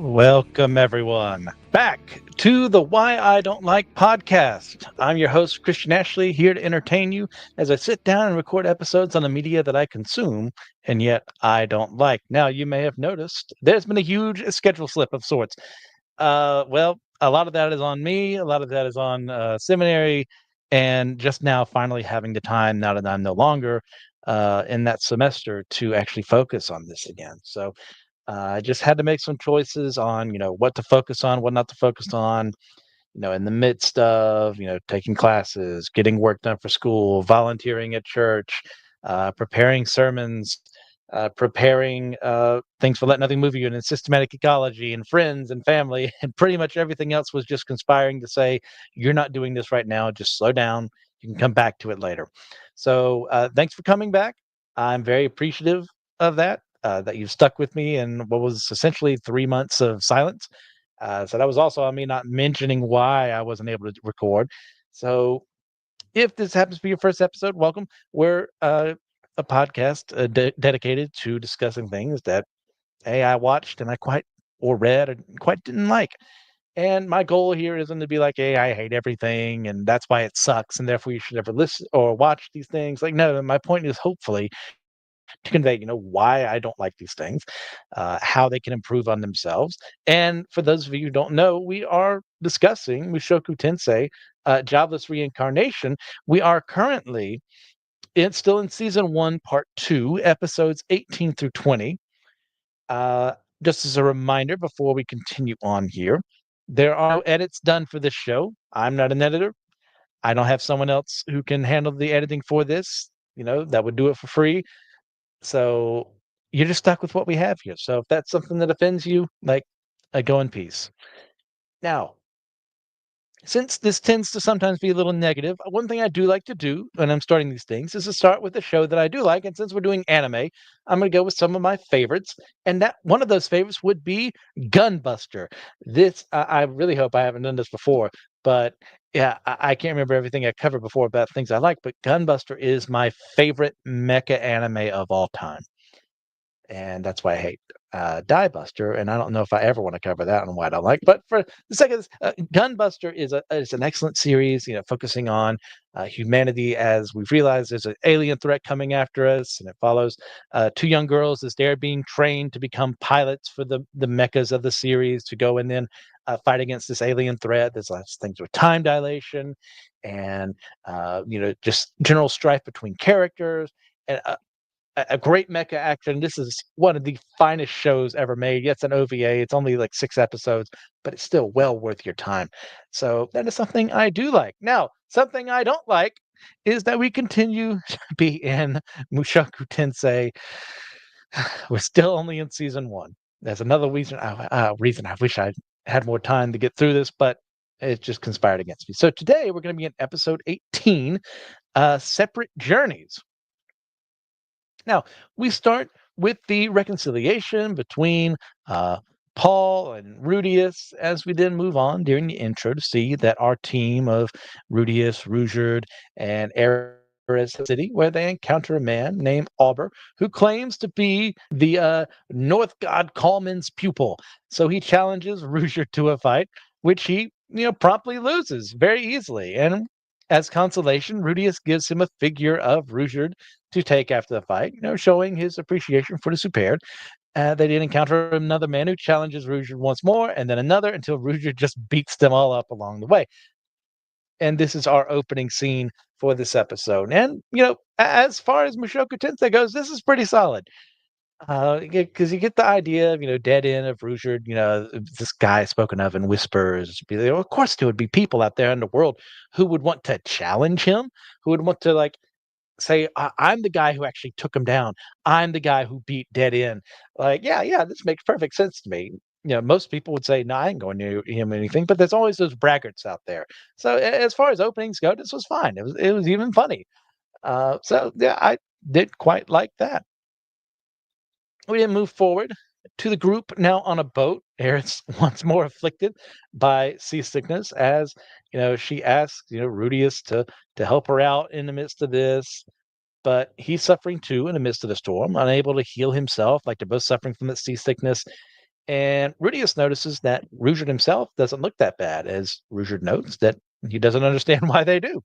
Welcome, everyone, back to the Why I Don't Like podcast. I'm your host, Christian Ashley, here to entertain you as I sit down and record episodes on the media that I consume and yet I don't like. Now, you may have noticed there's been a huge schedule slip of sorts. A lot of that is on me, a lot of that is on seminary, and just now finally having the time now that I'm no longer in that semester to actually focus on this again. So, I just had to make some choices on, what to focus on, what not to focus on, in the midst of, taking classes, getting work done for school, volunteering at church, preparing sermons, preparing things for Let Nothing Move You and systematic ecology and friends and family. And pretty much everything else was just conspiring to say, you're not doing this right now. Just slow down. You can come back to it later. So thanks for coming back. I'm very appreciative of that you've stuck with me in what was essentially 3 months of silence. So that was also on me not mentioning why I wasn't able to record. So if this happens to be your first episode, welcome. We're a podcast dedicated to discussing things that I watched and I quite or read and quite didn't like. And my goal here isn't to be like, hey, I hate everything and that's why it sucks and therefore you should never listen or watch these things. Like, no, my point is hopefully to convey, why I don't like these things, how they can improve on themselves. And for those of you who don't know, we are discussing Mushoku Tensei, Jobless Reincarnation. We are currently it's still in season one, part two, episodes 18 through 20. Uh, just as a reminder before we continue on here, there are no edits done for this show. I'm not an editor. I don't have someone else who can handle the editing for this, that would do it for free. So you're just stuck with what we have here. So if that's something that offends you, like, I go in peace. Now, since this tends to sometimes be a little negative, one thing I do like to do when I'm starting these things is to start with a show that I do like. And since we're doing anime, I'm going to go with some of my favorites. And that one of those favorites would be Gunbuster. I really hope I haven't done this before, but yeah, I can't remember everything I covered before about things I like, but Gunbuster is my favorite mecha anime of all time. And that's why I hate Die Buster. And I don't know if I ever want to cover that and why I don't like. But for the second, Gunbuster is an excellent series. Focusing on humanity as we've realized there's an alien threat coming after us, and it follows two young girls as they're being trained to become pilots for the mechas of the series to go and then fight against this alien threat. There's lots of things with time dilation, and just general strife between characters. And a great mecha action. This is one of the finest shows ever made. Yeah, it's an OVA. It's only like 6 episodes, but it's still well worth your time. So that is something I do like. Now, something I don't like is that we continue to be in Mushoku Tensei. We're still only in season one. There's another reason I wish I had more time to get through this, but it just conspired against me. So today we're going to be in episode 18, Separate Journeys. Now, we start with the reconciliation between Paul and Rudius as we then move on during the intro to see that our team of Rudius, Rugerd, and Eris City, where they encounter a man named Auber who claims to be the North God Kallman's pupil. So he challenges Rugerd to a fight, which he promptly loses very easily. And as consolation, Rudius gives him a figure of Rugerd to take after the fight, showing his appreciation for the superior. They did encounter another man who challenges Rugerd once more, and then another until Rugerd just beats them all up along the way. And this is our opening scene for this episode. And, as far as Mushoku Tensei goes, this is pretty solid. Because you get the idea of, dead end of Rugerd, this guy spoken of in whispers. Of course, there would be people out there in the world who would want to challenge him, who would want to, like, say, I'm the guy who actually took him down. I'm the guy who beat Dead End. Like, yeah, this makes perfect sense to me. Most people would say, no, I ain't going near him or anything, but there's always those braggarts out there. So as far as openings go, this was fine. It was even funny. So yeah, I did quite like that. We then move forward to the group now on a boat. Eris once more afflicted by seasickness as she asks Rudius to help her out in the midst of this, but he's suffering too in the midst of the storm, unable to heal himself. Like, they're both suffering from the seasickness. And Rudius notices that Ruijerd himself doesn't look that bad, as Ruijerd notes that he doesn't understand why they do.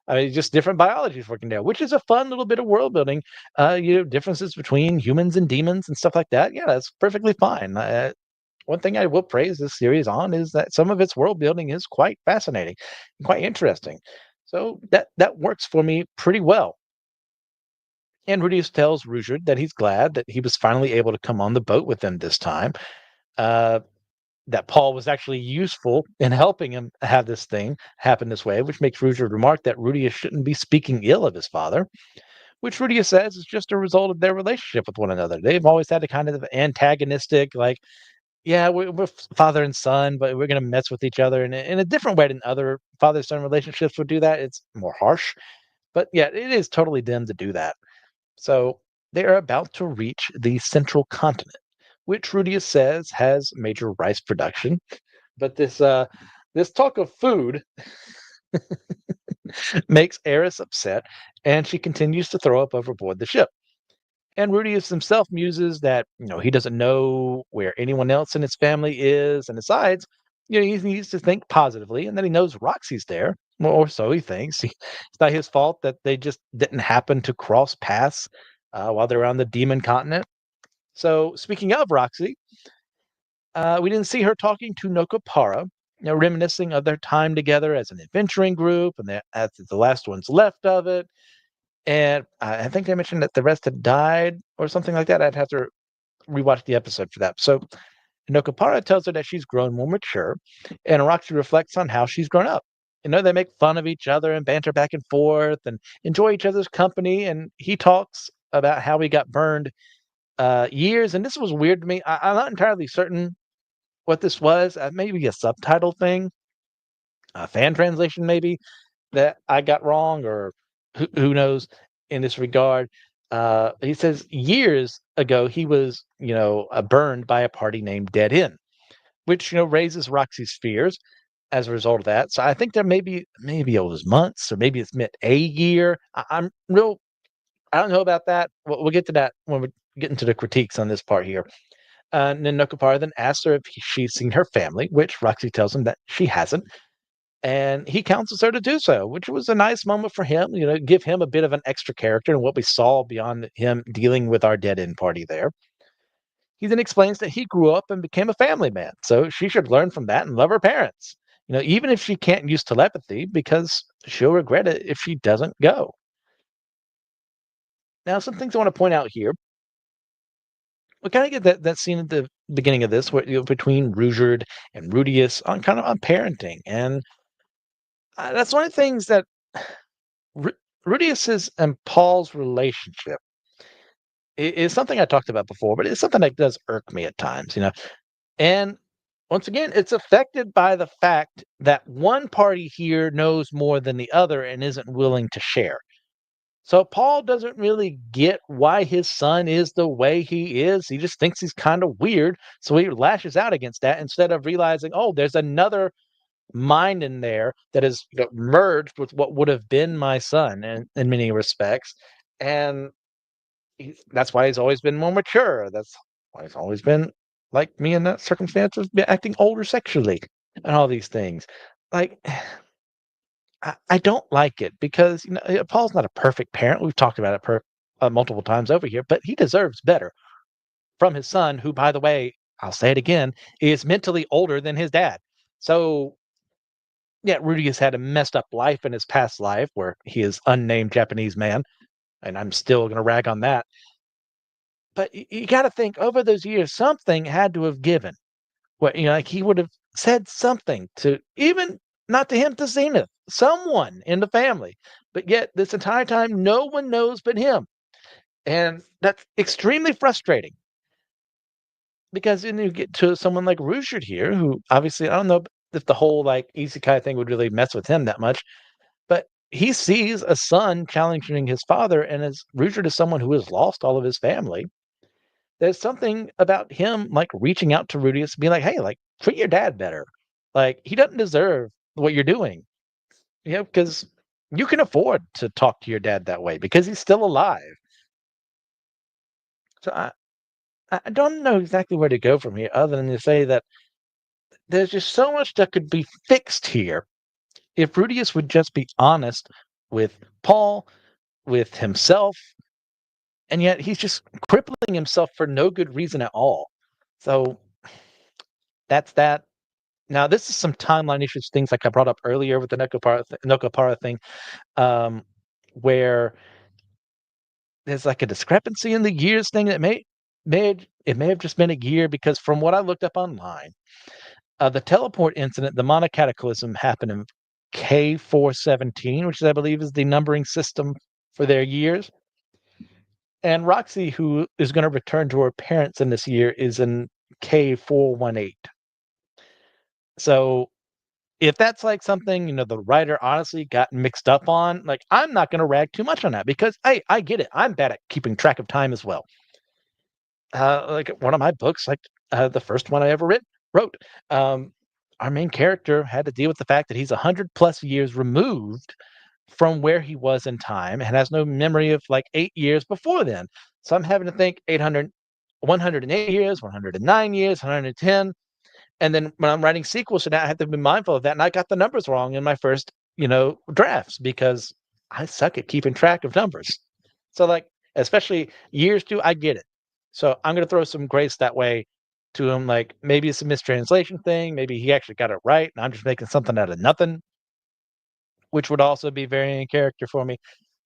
I mean, just different biologies working there, which is a fun little bit of world building. Differences between humans and demons and stuff like that. Yeah, that's perfectly fine. One thing I will praise this series on is that some of its world building is quite fascinating, and quite interesting. So that works for me pretty well. And Rudius tells Ruijerd that he's glad that he was finally able to come on the boat with them this time. Uh, that Paul was actually useful in helping him have this thing happen this way, which makes Ruijerd remark that Rudius shouldn't be speaking ill of his father, which Rudius says is just a result of their relationship with one another. They've always had a kind of antagonistic, like, yeah, we're father and son, but we're going to mess with each other in a different way than other father son relationships would do that. It's more harsh, but yeah, it is totally them to do that. So they are about to reach the central continent, which Rudius says has major rice production. But this talk of food makes Eris upset, and she continues to throw up overboard the ship. And Rudius himself muses that he doesn't know where anyone else in his family is, and decides he needs to think positively, and that he knows Roxy's there, or so he thinks. It's not his fault that they just didn't happen to cross paths while they're on the demon continent. So speaking of Roxy, we didn't see her talking to Nokopara, reminiscing of their time together as an adventuring group, and as the last one's left of it. And I think they mentioned that the rest had died or something like that. I'd have to rewatch the episode for that. So Nokopara tells her that she's grown more mature, and Roxy reflects on how she's grown up. They make fun of each other and banter back and forth and enjoy each other's company. And he talks about how he got burned years. And this was weird to me. I'm not entirely certain what this was. Maybe a subtitle thing, a fan translation, maybe that I got wrong, or who knows in this regard. He says years ago he was, burned by a party named Dead End, which raises Roxy's fears as a result of that. So I think there maybe it was months, or maybe it's meant a year. I'm real. I don't know about that. We'll get to that when we get into the critiques on this part here. And then Nokopara then asks her if she's seen her family, which Roxy tells him that she hasn't, and he counsels her to do so, which was a nice moment for him, give him a bit of an extra character and what we saw beyond him dealing with our dead end party there. He then explains that he grew up and became a family man, so she should learn from that and love her parents. Even if she can't use telepathy, because she'll regret it if she doesn't go. Now, some things I want to point out here. We kind of get that scene at the beginning of this, where, between Ruijerd and Rudius on kind of on parenting, and that's one of the things that Ru Rudius's and Paul's relationship is something I talked about before, but it's something that does irk me at times. And once again, it's affected by the fact that one party here knows more than the other and isn't willing to share. So Paul doesn't really get why his son is the way he is. He just thinks he's kind of weird, so he lashes out against that instead of realizing, oh, there's another mind in there that is merged with what would have been my son in many respects. And that's why he's always been more mature. That's why he's always been like me in that circumstance of acting older sexually and all these things. Like, I don't like it because Paul's not a perfect parent. We've talked about it multiple times over here, but he deserves better from his son, who, by the way, I'll say it again, is mentally older than his dad. So yeah, Rudy has had a messed up life in his past life where he is unnamed Japanese man, and I'm still going to rag on that. But you got to think over those years, something had to have given. What like he would have said something to, even not to him, to Zenith, someone in the family. But yet this entire time, no one knows but him, and that's extremely frustrating. Because then you get to someone like Rushard here, who obviously I don't know if the whole like isekai thing would really mess with him that much. But he sees a son challenging his father, and as Ruijerd is someone who has lost all of his family, there's something about him like reaching out to Rudius and being like, "Hey, like treat your dad better. Like he doesn't deserve what you're doing." Because you can afford to talk to your dad that way because he's still alive. So I don't know exactly where to go from here other than to say that there's just so much that could be fixed here if Rudius would just be honest with Paul, with himself, and yet he's just crippling himself for no good reason at all. So that's that. Now, this is some timeline issues, things like I brought up earlier with the Nokopara thing, um, where there's like a discrepancy in the years thing that may have just been a year because from what I looked up online, the teleport incident, the Mana Cataclysm, happened in K417, which I believe is the numbering system for their years. And Roxy, who is going to return to her parents in this year, is in K418. So if that's like something, the writer honestly got mixed up on, like I'm not going to rag too much on that because I get it. I'm bad at keeping track of time as well. Like one of my books, like the first one I ever wrote, um, our main character had to deal with the fact that he's 100+ years removed from where he was in time and has no memory of like 8 years before then. So I'm having to think 800, 108 years, 109 years, 110. And then when I'm writing sequels to that, I have to be mindful of that. And I got the numbers wrong in my first, drafts because I suck at keeping track of numbers. So like, especially years too, I get it. So I'm gonna throw some grace that way to him. Like maybe it's a mistranslation thing. Maybe he actually got it right, and I'm just making something out of nothing, which would also be very in character for me.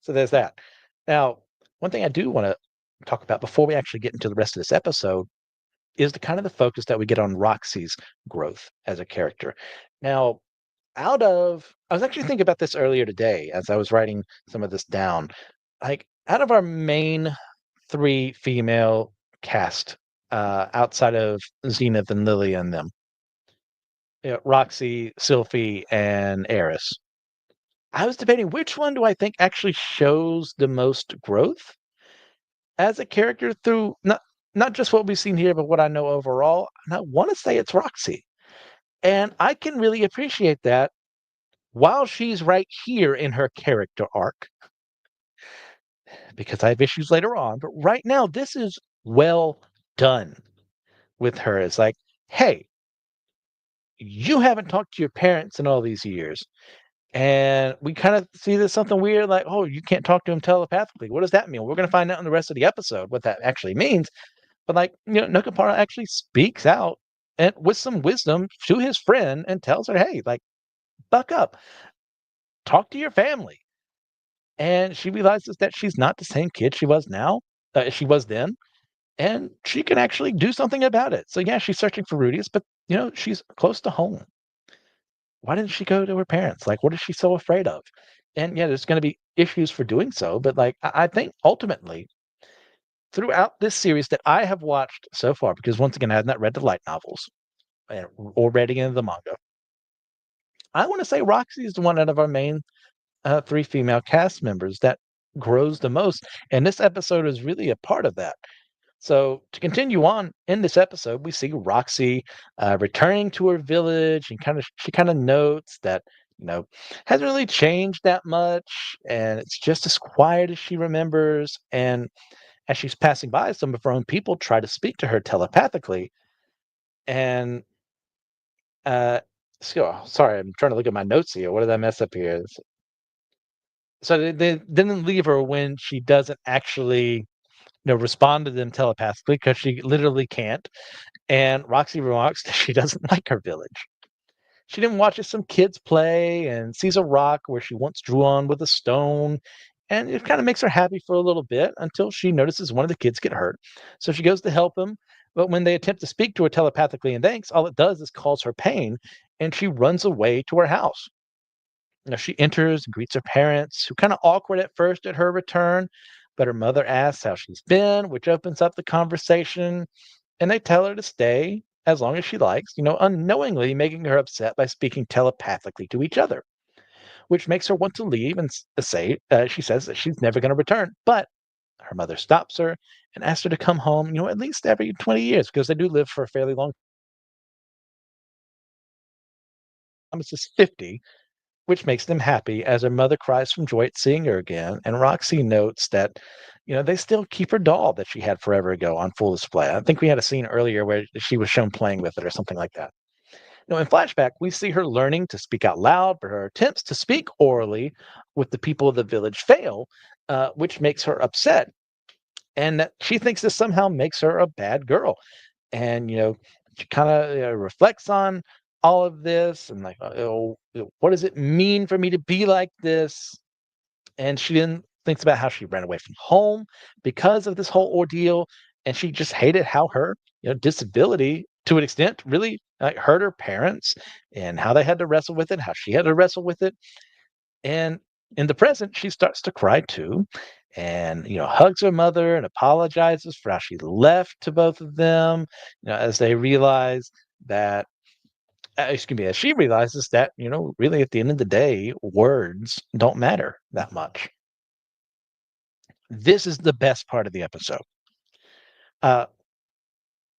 So there's that. Now, one thing I do want to talk about before we actually get into the rest of this episode is the kind of the focus that we get on Roxy's growth as a character. Now, I was actually thinking about this earlier today as I was writing some of this down. Like, out of our main three female cast, outside of Zenith and Lily and them, Roxy, Sylphie, and Eris, I was debating which one do I think actually shows the most growth as a character through not just what we've seen here, but what I know overall. And I want to say it's Roxy. And I can really appreciate that while she's right here in her character arc, because I have issues later on. But right now, this is well done with her. It's like, hey, you haven't talked to your parents in all these years. And we kind of see this something weird, like, oh, you can't talk to him telepathically. What does that mean? We're going to find out in the rest of the episode what that actually means. But like, Nokapara actually speaks out and with some wisdom to his friend and tells her, hey, like, buck up, talk to your family. And she realizes that she's not the same kid she was now, she was then, and she can actually do something about it. So yeah, she's searching for Rudius, but she's close to home. Why didn't she go to her parents? Like, what is she so afraid of? And yeah, there's going to be issues for doing so, but like, I think ultimately throughout this series that I have watched so far, because once again, I have not read the light novels or read any of the manga. I want to say Roxy is the one out of our main three female cast members that grows the most, and this episode is really a part of that. So to continue on in this episode, we see Roxy returning to her village, and she kind of notes that you know hasn't really changed that much, and it's just as quiet as she remembers. And as she's passing by, some of her own people try to speak to her telepathically, and sorry, I'm trying to look at my notes here. What did I mess up here? So they didn't leave her when she doesn't actually respond to them telepathically because she literally can't. And Roxy remarks that she doesn't like her village. She then watches some kids play and sees a rock where she once drew on with a stone. And it kind of makes her happy for a little bit until she notices one of the kids get hurt. So she goes to help him. But when they attempt to speak to her telepathically in thanks, all it does is cause her pain. And she runs away to her house. She enters and greets her parents, who kind of awkward at first at her return. But her mother asks how she's been, which opens up the conversation. And they tell her to stay as long as she likes, unknowingly making her upset by speaking telepathically to each other, which makes her want to leave and say, she says that she's never going to return. But her mother stops her and asks her to come home, at least every 20 years, because they do live for a fairly long time. It's just 50, which makes them happy as her mother cries from joy at seeing her again. And Roxy notes that they still keep her doll that she had forever ago on full display. I think we had a scene earlier where she was shown playing with it or something like that. In flashback, we see her learning to speak out loud, but her attempts to speak orally with the people of the village fail, which makes her upset. And that she thinks this somehow makes her a bad girl. And, she kind of reflects on all of this and, like, what does it mean for me to be like this? And she then thinks about how she ran away from home because of this whole ordeal, and she just hated how her, disability, to an extent, really hurt her parents and how they had to wrestle with it, how she had to wrestle with it. And in the present, she starts to cry too, and hugs her mother and apologizes for how she left to both of them. As they realize that, excuse me, as she realizes that, really at the end of the day, words don't matter that much. This is the best part of the episode. Uh,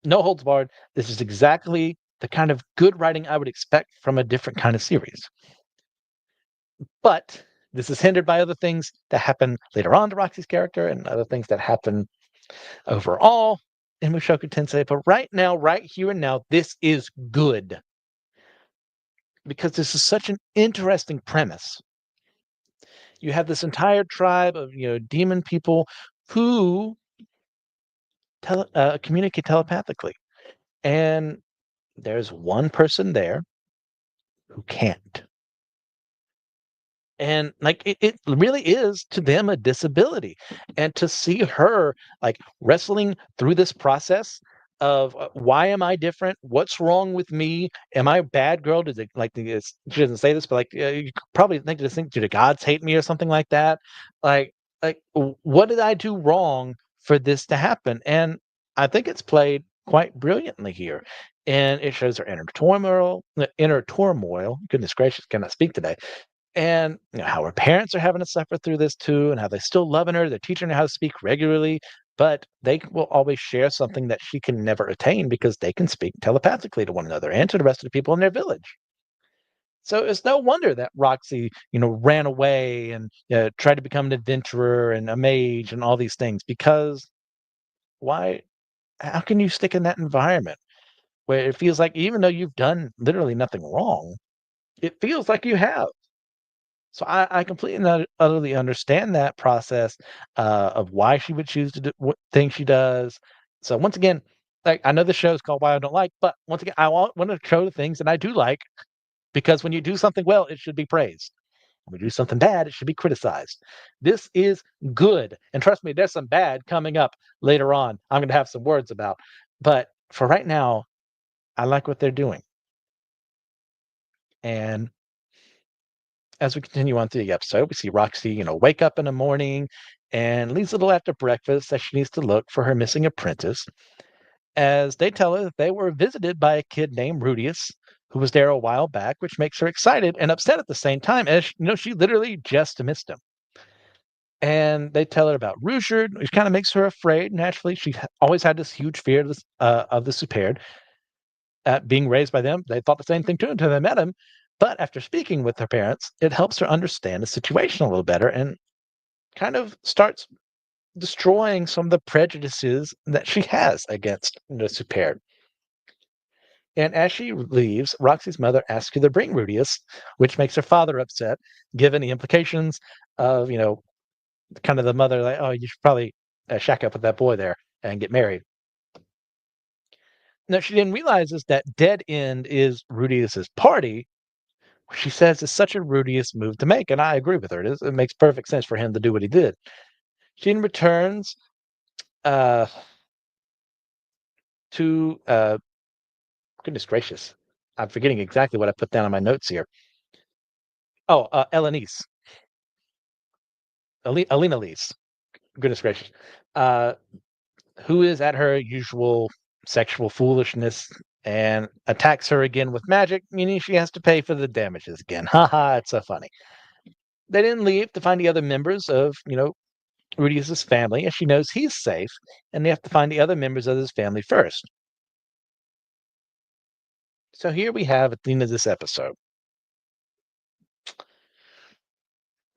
no holds barred. This is exactly the kind of good writing I would expect from a different kind of series. But this is hindered by other things that happen later on to Roxy's character and other things that happen overall in Mushoku Tensei. But right now, right here and now, this is good because this is such an interesting premise. You have this entire tribe of demon people who communicate telepathically, and there's one person there who can't. And, like, it really is to them a disability. And to see her, like, wrestling through this process of, why am I different? What's wrong with me? Am I a bad girl? Does it, like, she doesn't say this, but, like, you could probably think, do the gods hate me or something like that? What did I do wrong for this to happen? And I think it's played quite brilliantly here. And it shows her inner turmoil. Goodness gracious, cannot speak today, and how her parents are having to suffer through this too, and how they still loving her. They're teaching her how to speak regularly, but they will always share something that she can never attain because they can speak telepathically to one another and to the rest of the people in their village. So it's no wonder that Roxy, ran away and tried to become an adventurer and a mage and all these things. Because why? How can you stick in that environment where it feels like even though you've done literally nothing wrong, it feels like you have? So I completely and utterly understand that process of why she would choose to do what things she does. So once again, like, I know the show is called Why I Don't Like, but once again, I want to show the things that I do like, because when you do something well, it should be praised. When we do something bad, it should be criticized. This is good, and trust me, there's some bad coming up later on. I'm going to have some words about, but for right now, I like what they're doing. And as we continue on through the episode, we see Roxy, wake up in the morning and leaves a little after breakfast that she needs to look for her missing apprentice, as they tell her that they were visited by a kid named Rudius, who was there a while back, which makes her excited and upset at the same time, as she literally just missed him. And they tell her about Ruchard, which kind of makes her afraid. Naturally, she always had this huge fear of the Supered. Being raised by them, they thought the same thing too until they met him. But after speaking with her parents, it helps her understand the situation a little better and kind of starts destroying some of the prejudices that she has against the Supered. And as she leaves, Roxy's mother asks her to bring Rudius, which makes her father upset, given the implications of, kind of the mother, like, oh, you should probably shack up with that boy there and get married. Now, she then realizes that Dead End is Rudius's party. She says it's such a Rudius move to make, and I agree with her. It makes perfect sense for him to do what he did. She then returns uh, to goodness gracious, I'm forgetting exactly what I put down on my notes here. Oh, Elenice, Alina Lise. Goodness gracious, uh, who is at her usual sexual foolishness and attacks her again with magic, meaning she has to pay for the damages again. Haha, it's so funny. They then leave to find the other members of, Rudius's family, as she knows he's safe, and they have to find the other members of his family first. So here we have at the end of this episode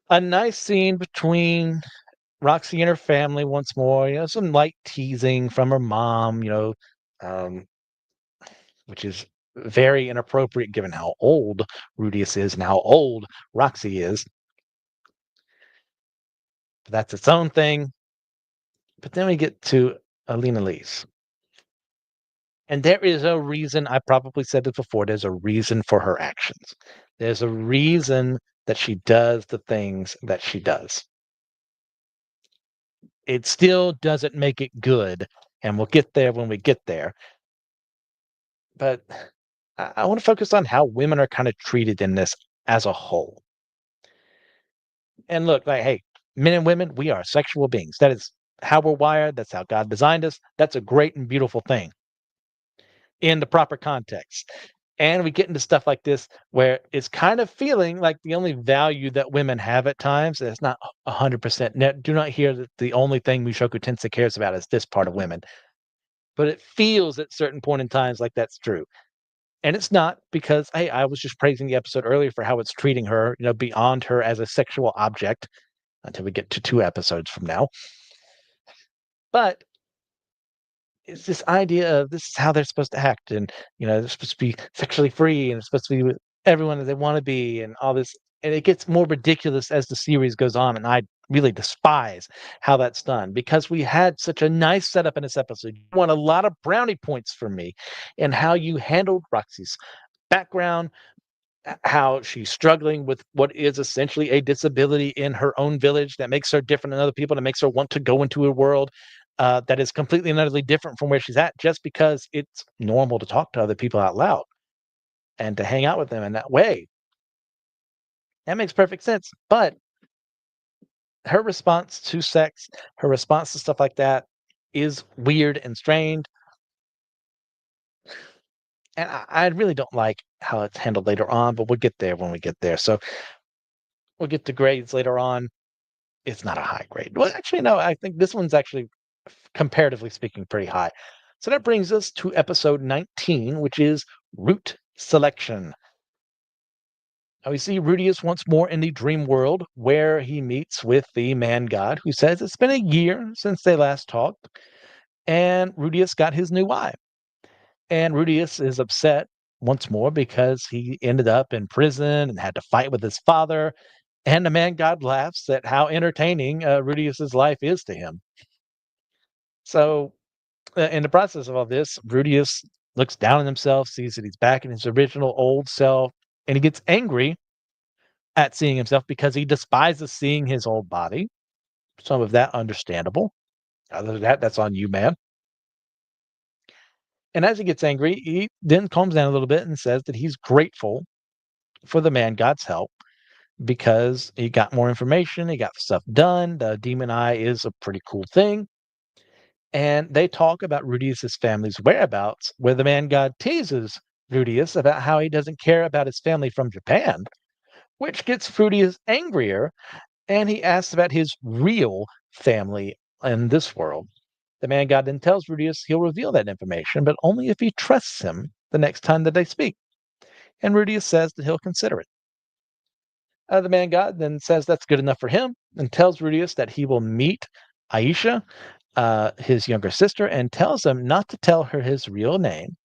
a nice scene between Roxy and her family once more, some light teasing from her mom, um, which is very inappropriate given how old Rudius is and how old Roxy is. But that's its own thing. But then we get to Alina Lee's. And there is a reason, I probably said it before, there's a reason for her actions. There's a reason that she does the things that she does. It still doesn't make it good, and we'll get there when we get there. But I want to focus on how women are kind of treated in this as a whole. And look, like, hey, men and women, we are sexual beings. That is how we're wired. That's how God designed us. That's a great and beautiful thing in the proper context. And we get into stuff like this where it's kind of feeling like the only value that women have at times, and it's not 100%. Do not hear that the only thing Mushoku Tensei cares about is this part of women. But it feels at certain point in times like that's true. And it's not because, hey, I was just praising the episode earlier for how it's treating her, beyond her as a sexual object until we get to 2 episodes from now. But it's this idea of this is how they're supposed to act, and they're supposed to be sexually free, and it's supposed to be with everyone that they want to be, and all this. And it gets more ridiculous as the series goes on, and I really despise how that's done because we had such a nice setup in this episode. You won a lot of brownie points from me, and how you handled Roxy's background, how she's struggling with what is essentially a disability in her own village that makes her different than other people, that makes her want to go into a world that is completely and utterly different from where she's at, just because it's normal to talk to other people out loud and to hang out with them in that way. That makes perfect sense. But her response to sex, her response to stuff like that is weird and strained. And I really don't like how it's handled later on, but we'll get there when we get there. So we'll get to grades later on. It's not a high grade. Well, actually, no, I think this one's actually, comparatively speaking, pretty high. So that brings us to episode 19, which is route selection. Now we see Rudius once more in the dream world where he meets with the man god who says it's been a year since they last talked, and Rudius got his new eye. And Rudius is upset once more because he ended up in prison and had to fight with his father. And the man god laughs at how entertaining Rudius's life is to him. So, in the process of all this, Rudius looks down on himself, sees that he's back in his original old self, and he gets angry at seeing himself because he despises seeing his old body. Some of that understandable. Other than that, that's on you, man. And as he gets angry, he then calms down a little bit and says that he's grateful for the man God's help because he got more information, he got stuff done. The demon eye is a pretty cool thing. And they talk about Rudius's family's whereabouts, where the man god teases Rudius about how he doesn't care about his family from Japan, which gets Rudius angrier, and he asks about his real family in this world. The man god then tells Rudius he'll reveal that information, but only if he trusts him the next time that they speak. And Rudius says that he'll consider it. The man god then says that's good enough for him and tells Rudius that he will meet Aisha, his younger sister, and tells him not to tell her his real name,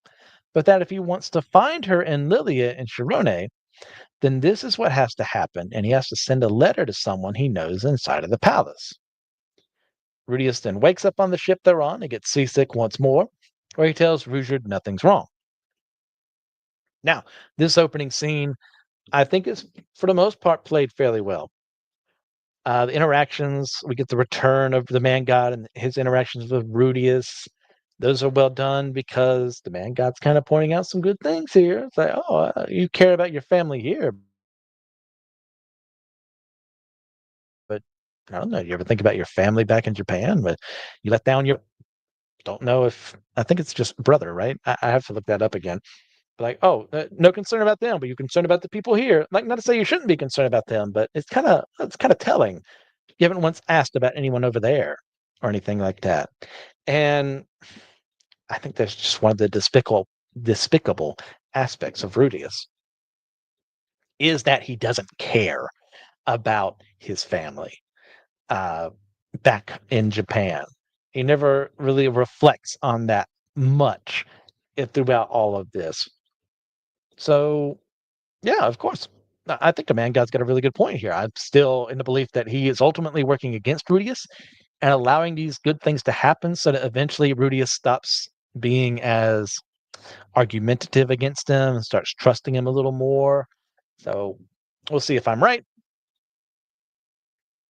but that if he wants to find her in Lilia and Shirone, then this is what has to happen, and he has to send a letter to someone he knows inside of the palace. Rudius then wakes up on the ship they're on and gets seasick once more, where he tells Ruijerd nothing's wrong. Now, this opening scene, I think, is for the most part played fairly well. The interactions, we get the return of the man god and his interactions with Rudius. Those are well done because the man god's kind of pointing out some good things here. It's like, oh, you care about your family here, but I don't know. You ever think about your family back in Japan? But you let down your, don't know if, I think it's just brother, right? I have to look that up again. Like, oh, no concern about them, but you're concerned about the people here. Like, not to say you shouldn't be concerned about them, but it's kind of telling. You haven't once asked about anyone over there or anything like that. And I think that's just one of the despicable aspects of Rudius is that he doesn't care about his family. Uh, back in Japan. He never really reflects on that much throughout all of this. So, yeah, of course. I think the man God's got a really good point here. I'm still in the belief that he is ultimately working against Rudius and allowing these good things to happen so that eventually Rudius stops being as argumentative against him and starts trusting him a little more. So we'll see if I'm right.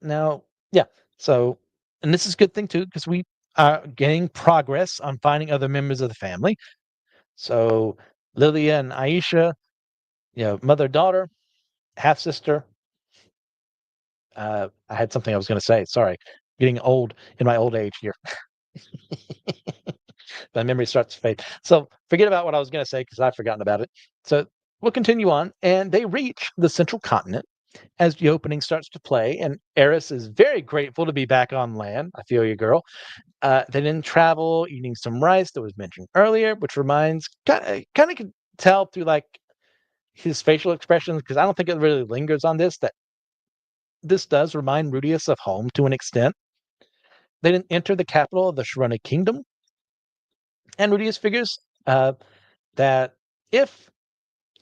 Now, yeah. So, and this is a good thing too, because we are getting progress on finding other members of the family. So Lilia and Aisha, mother, daughter, half sister. I had something I was going to say. Sorry, getting old in my old age here. My memory starts to fade. So forget about what I was going to say because I've forgotten about it. So we'll continue on, and they reach the central continent as the opening starts to play. And Eris is very grateful to be back on land. I feel you, girl. They then travel, eating some rice that was mentioned earlier, which reminds kind of can tell through like his facial expressions because I don't think it really lingers on this that this does remind Rudius of home to an extent. They then enter the capital of the Sharona Kingdom, and Rudius figures that if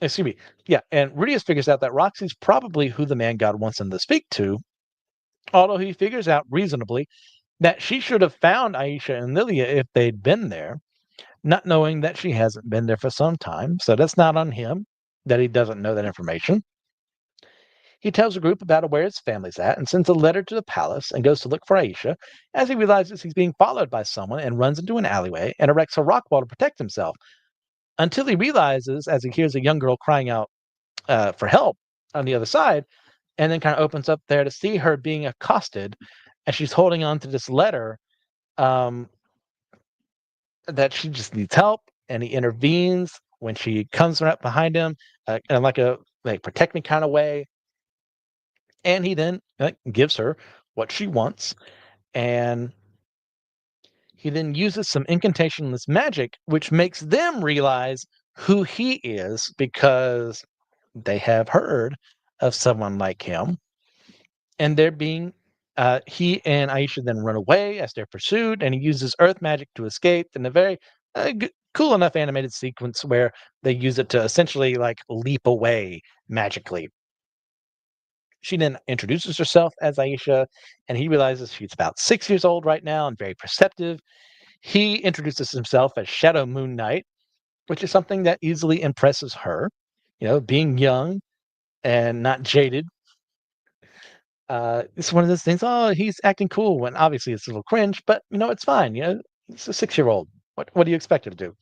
excuse me, yeah, and Rudius figures out that Roxy's probably who the man God wants him to speak to, although he figures out reasonably that she should have found Aisha and Lilia if they'd been there, not knowing that she hasn't been there for some time. So that's not on him that he doesn't know that information. He tells the group about where his family's at and sends a letter to the palace and goes to look for Aisha as he realizes he's being followed by someone and runs into an alleyway and erects a rock wall to protect himself until he realizes, as he hears a young girl crying out for help on the other side, and then kind of opens up there to see her being accosted as she's holding on to this letter um, that she just needs help, and he intervenes when she comes right behind him in like a protect me kind of way, and he then gives her what she wants, and he then uses some incantationless magic, which makes them realize who he is because they have heard of someone like him, and they're being he and Aisha then run away as they're pursued, and he uses earth magic to escape in a very cool enough animated sequence where they use it to essentially like leap away magically. She then introduces herself as Aisha, and he realizes she's about 6 years old right now and very perceptive. He introduces himself as Shadow Moon Knight, which is something that easily impresses her. Being young and not jaded. It's one of those things. Oh, he's acting cool when obviously it's a little cringe, but it's fine. It's a 6-year-old. What do you expect her to do?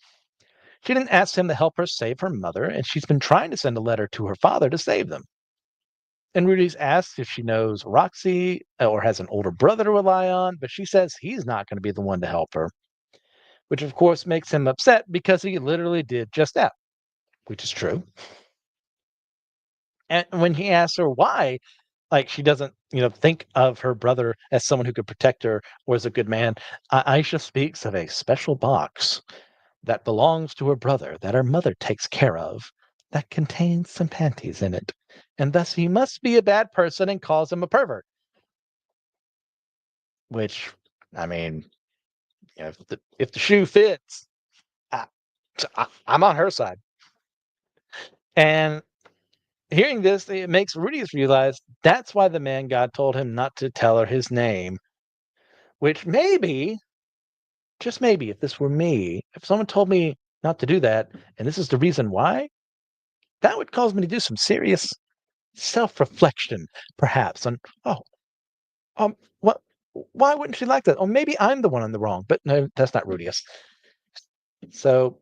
She didn't ask him to help her save her mother, and she's been trying to send a letter to her father to save them. And Rudy's asked if she knows Roxy or has an older brother to rely on, but she says he's not going to be the one to help her, which of course makes him upset because he literally did just that, which is true. And when he asks her why, like she doesn't, think of her brother as someone who could protect her or as a good man, Aisha speaks of a special box that belongs to her brother that her mother takes care of that contains some panties in it. And thus he must be a bad person and calls him a pervert. Which, I mean, if the shoe fits, I, I'm on her side. And hearing this, it makes Rudius realize that's why the man God told him not to tell her his name, which maybe, just maybe, if this were me, if someone told me not to do that, and this is the reason why, that would cause me to do some serious self-reflection, perhaps, on, oh, what, why wouldn't she like that? Or maybe I'm the one in the wrong, but no, that's not Rudius. So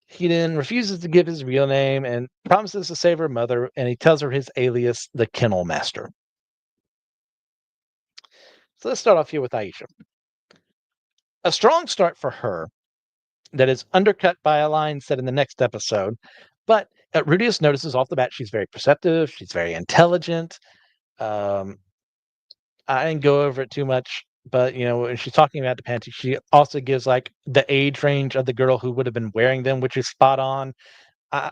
he then refuses to give his real name and promises to save her mother, and he tells her his alias, the Kennel Master. So let's start off here with Aisha. A strong start for her that is undercut by a line said in the next episode, but Rudius notices off the bat she's very perceptive, she's very intelligent. Um, I didn't go over it too much, but when she's talking about the panties, she also gives like the age range of the girl who would have been wearing them, which is spot on. I,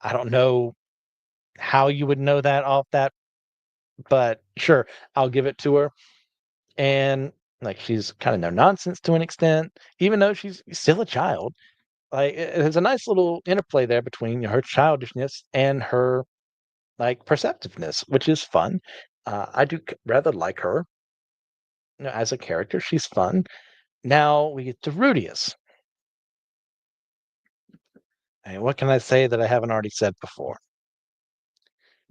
I don't know how you would know that off that, but sure, I'll give it to her. and like she's kind of no nonsense to an extent, even though she's still a child. Like there's a nice little interplay there between her childishness and her like perceptiveness, which is fun. I do rather like her, as a character. She's fun. Now we get to Rudius. And what can I say that I haven't already said before?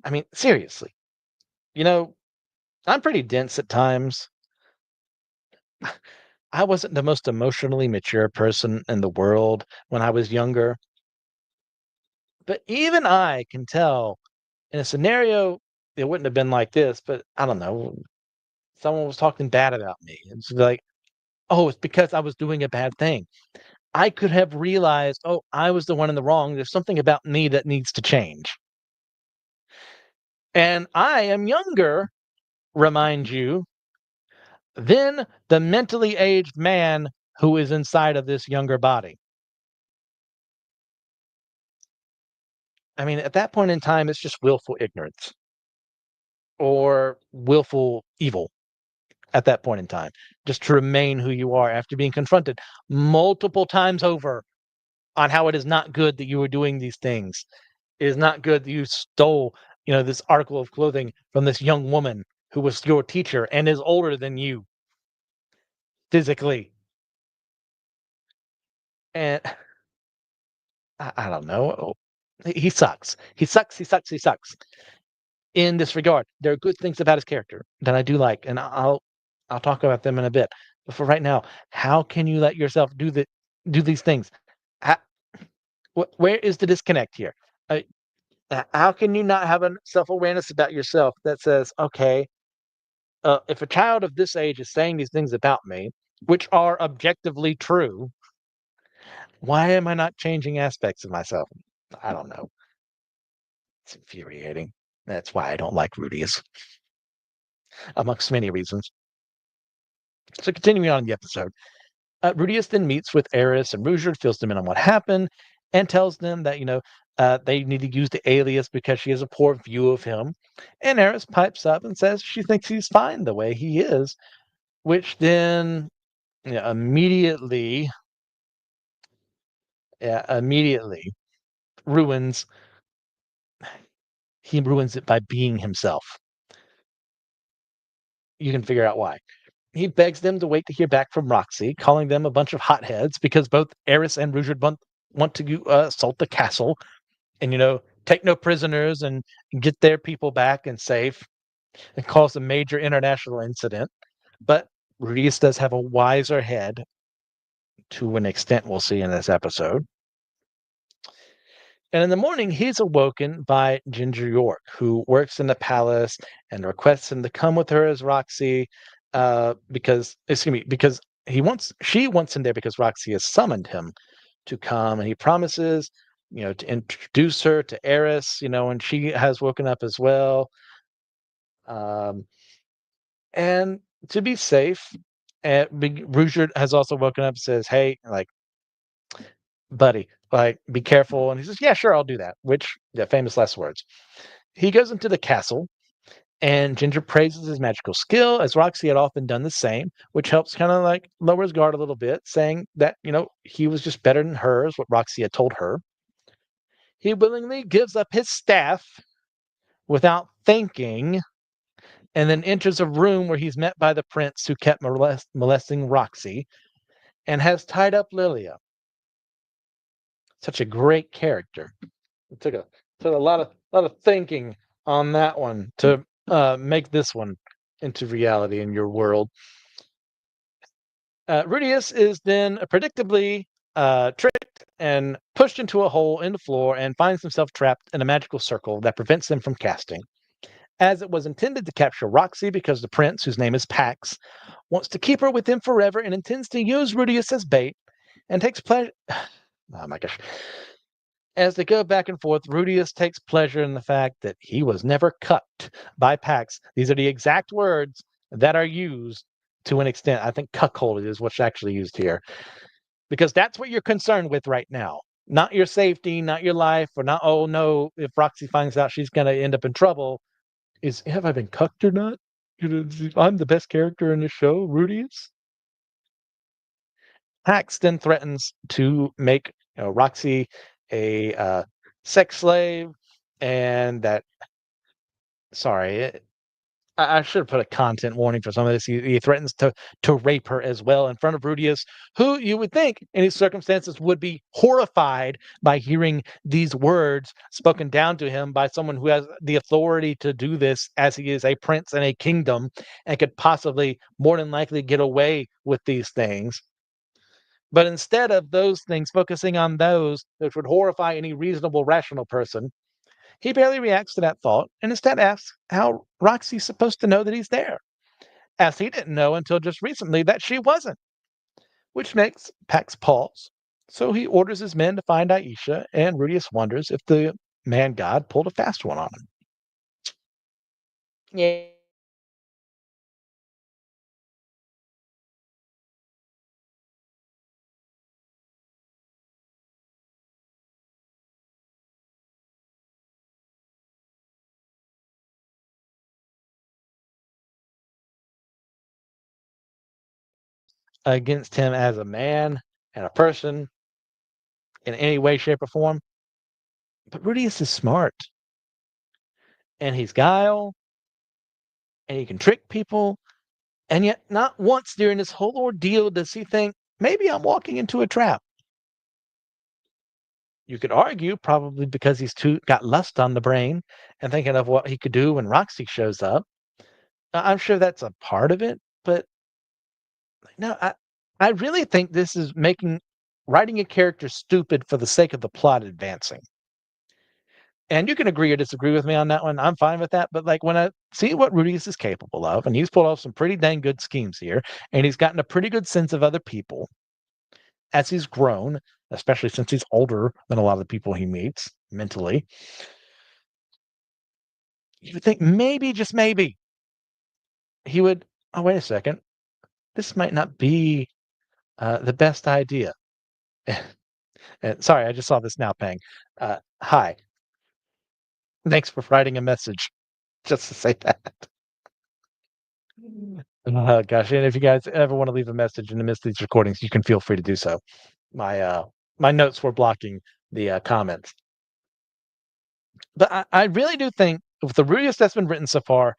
I mean, seriously, you know, I'm pretty dense at times. I wasn't the most emotionally mature person in the world when I was younger, but even I can tell in a scenario it wouldn't have been like this, but I don't know, someone was talking bad about me. It's like, oh, it's because I was doing a bad thing. I could have realized, oh, I was the one in the wrong. There's something about me that needs to change. And I am younger, remind you, than the mentally aged man who is inside of this younger body. I mean, at that point in time, it's just willful ignorance or willful evil at that point in time, just to remain who you are after being confronted multiple times over on how it is not good that you were doing these things. It is not good that you stole, this article of clothing from this young woman who was your teacher and is older than you physically. And I don't know. He sucks. He sucks. He sucks. He sucks. In this regard, there are good things about his character that I do like, and I'll talk about them in a bit. But for right now, how can you let yourself do these things? How, where is the disconnect here? Uh, how can you not have a self awareness about yourself that says, okay, if a child of this age is saying these things about me, which are objectively true, why am I not changing aspects of myself? I don't know. It's infuriating. That's why I don't like Rudius, amongst many reasons. So continuing on in the episode, Rudius then meets with Eris and Ruijerd, fills them in on what happened, and tells them that, they need to use the alias because she has a poor view of him. And Eris pipes up and says she thinks he's fine the way he is, which then immediately, immediately ruins he ruins it by being himself. You can figure out why. He begs them to wait to hear back from Roxy, calling them a bunch of hotheads because both Eris and Ruijerd want to assault the castle and, take no prisoners and get their people back and safe and cause a major international incident. But Rudius does have a wiser head to an extent we'll see in this episode. And in the morning, he's awoken by Ginger York, who works in the palace and requests him to come with her as Roxy, because she wants him there because Roxy has summoned him to come, and he promises, to introduce her to Eris, and she has woken up as well, um, and to be safe. And Ruijerd has also woken up and says, "Hey, like, buddy, like, be careful." And he says, "Yeah, sure, I'll do that." Which, the famous last words. He goes into the castle, and Ginger praises his magical skill, as Roxy had often done the same, which helps kind of like lower his guard a little bit, saying that, he was just better than hers, what Roxy had told her. He willingly gives up his staff without thinking, and then enters a room where he's met by the prince who kept molesting Roxy and has tied up Lilia. Such a great character. It took a lot of thinking on that one to make this one into reality in your world. Rudius is then predictably tricked and pushed into a hole in the floor and finds himself trapped in a magical circle that prevents him from casting. As it was intended to capture Roxy because the prince, whose name is Pax, wants to keep her with him forever and intends to use Rudius as bait and takes pleasure. Oh my gosh. As they go back and forth, Rudius takes pleasure in the fact that he was never cut by Pax. These are the exact words that are used to an extent. I think cuckold is what's actually used here. Because that's what you're concerned with right now. Not your safety, not your life, or not, oh no, if Roxy finds out she's going to end up in trouble. Have I been cucked or not? I'm the best character in the show, Rudius. Paxton threatens to make Roxy a sex slave, and that sorry, I should have put a content warning for some of this. He threatens to rape her as well in front of Rudius, who you would think in these circumstances would be horrified by hearing these words spoken down to him by someone who has the authority to do this, as he is a prince in a kingdom and could possibly more than likely get away with these things. But instead of those things, focusing on those which would horrify any reasonable, rational person, he barely reacts to that thought and instead asks how Roxy's supposed to know that he's there, as he didn't know until just recently that she wasn't, which makes Pax pause. So he orders his men to find Aisha, and Rudius wonders if the man god pulled a fast one on him. Yeah. Against him as a man and a person in any way, shape, or form. But Rudius is smart, and he's guile, and he can trick people. And yet, not once during this whole ordeal does he think, maybe I'm walking into a trap. You could argue probably because he's too got lust on the brain and thinking of what he could do when Roxy shows up. I'm sure that's a part of it, but no, I really think this is making writing a character stupid for the sake of the plot advancing. And you can agree or disagree with me on that one. I'm fine with that. But like when I see what Rudius is capable of, and he's pulled off some pretty dang good schemes here, and he's gotten a pretty good sense of other people as he's grown, especially since he's older than a lot of the people he meets mentally. You would think maybe, just maybe, he would. Oh, wait a second. This might not be the best idea. Sorry, I just saw this now, Pang. Hi. Thanks for writing a message just to say that. Oh gosh, and if you guys ever want to leave a message in the midst of these recordings, you can feel free to do so. My notes were blocking the comments. But I really do think with the Rudius that's been written so far,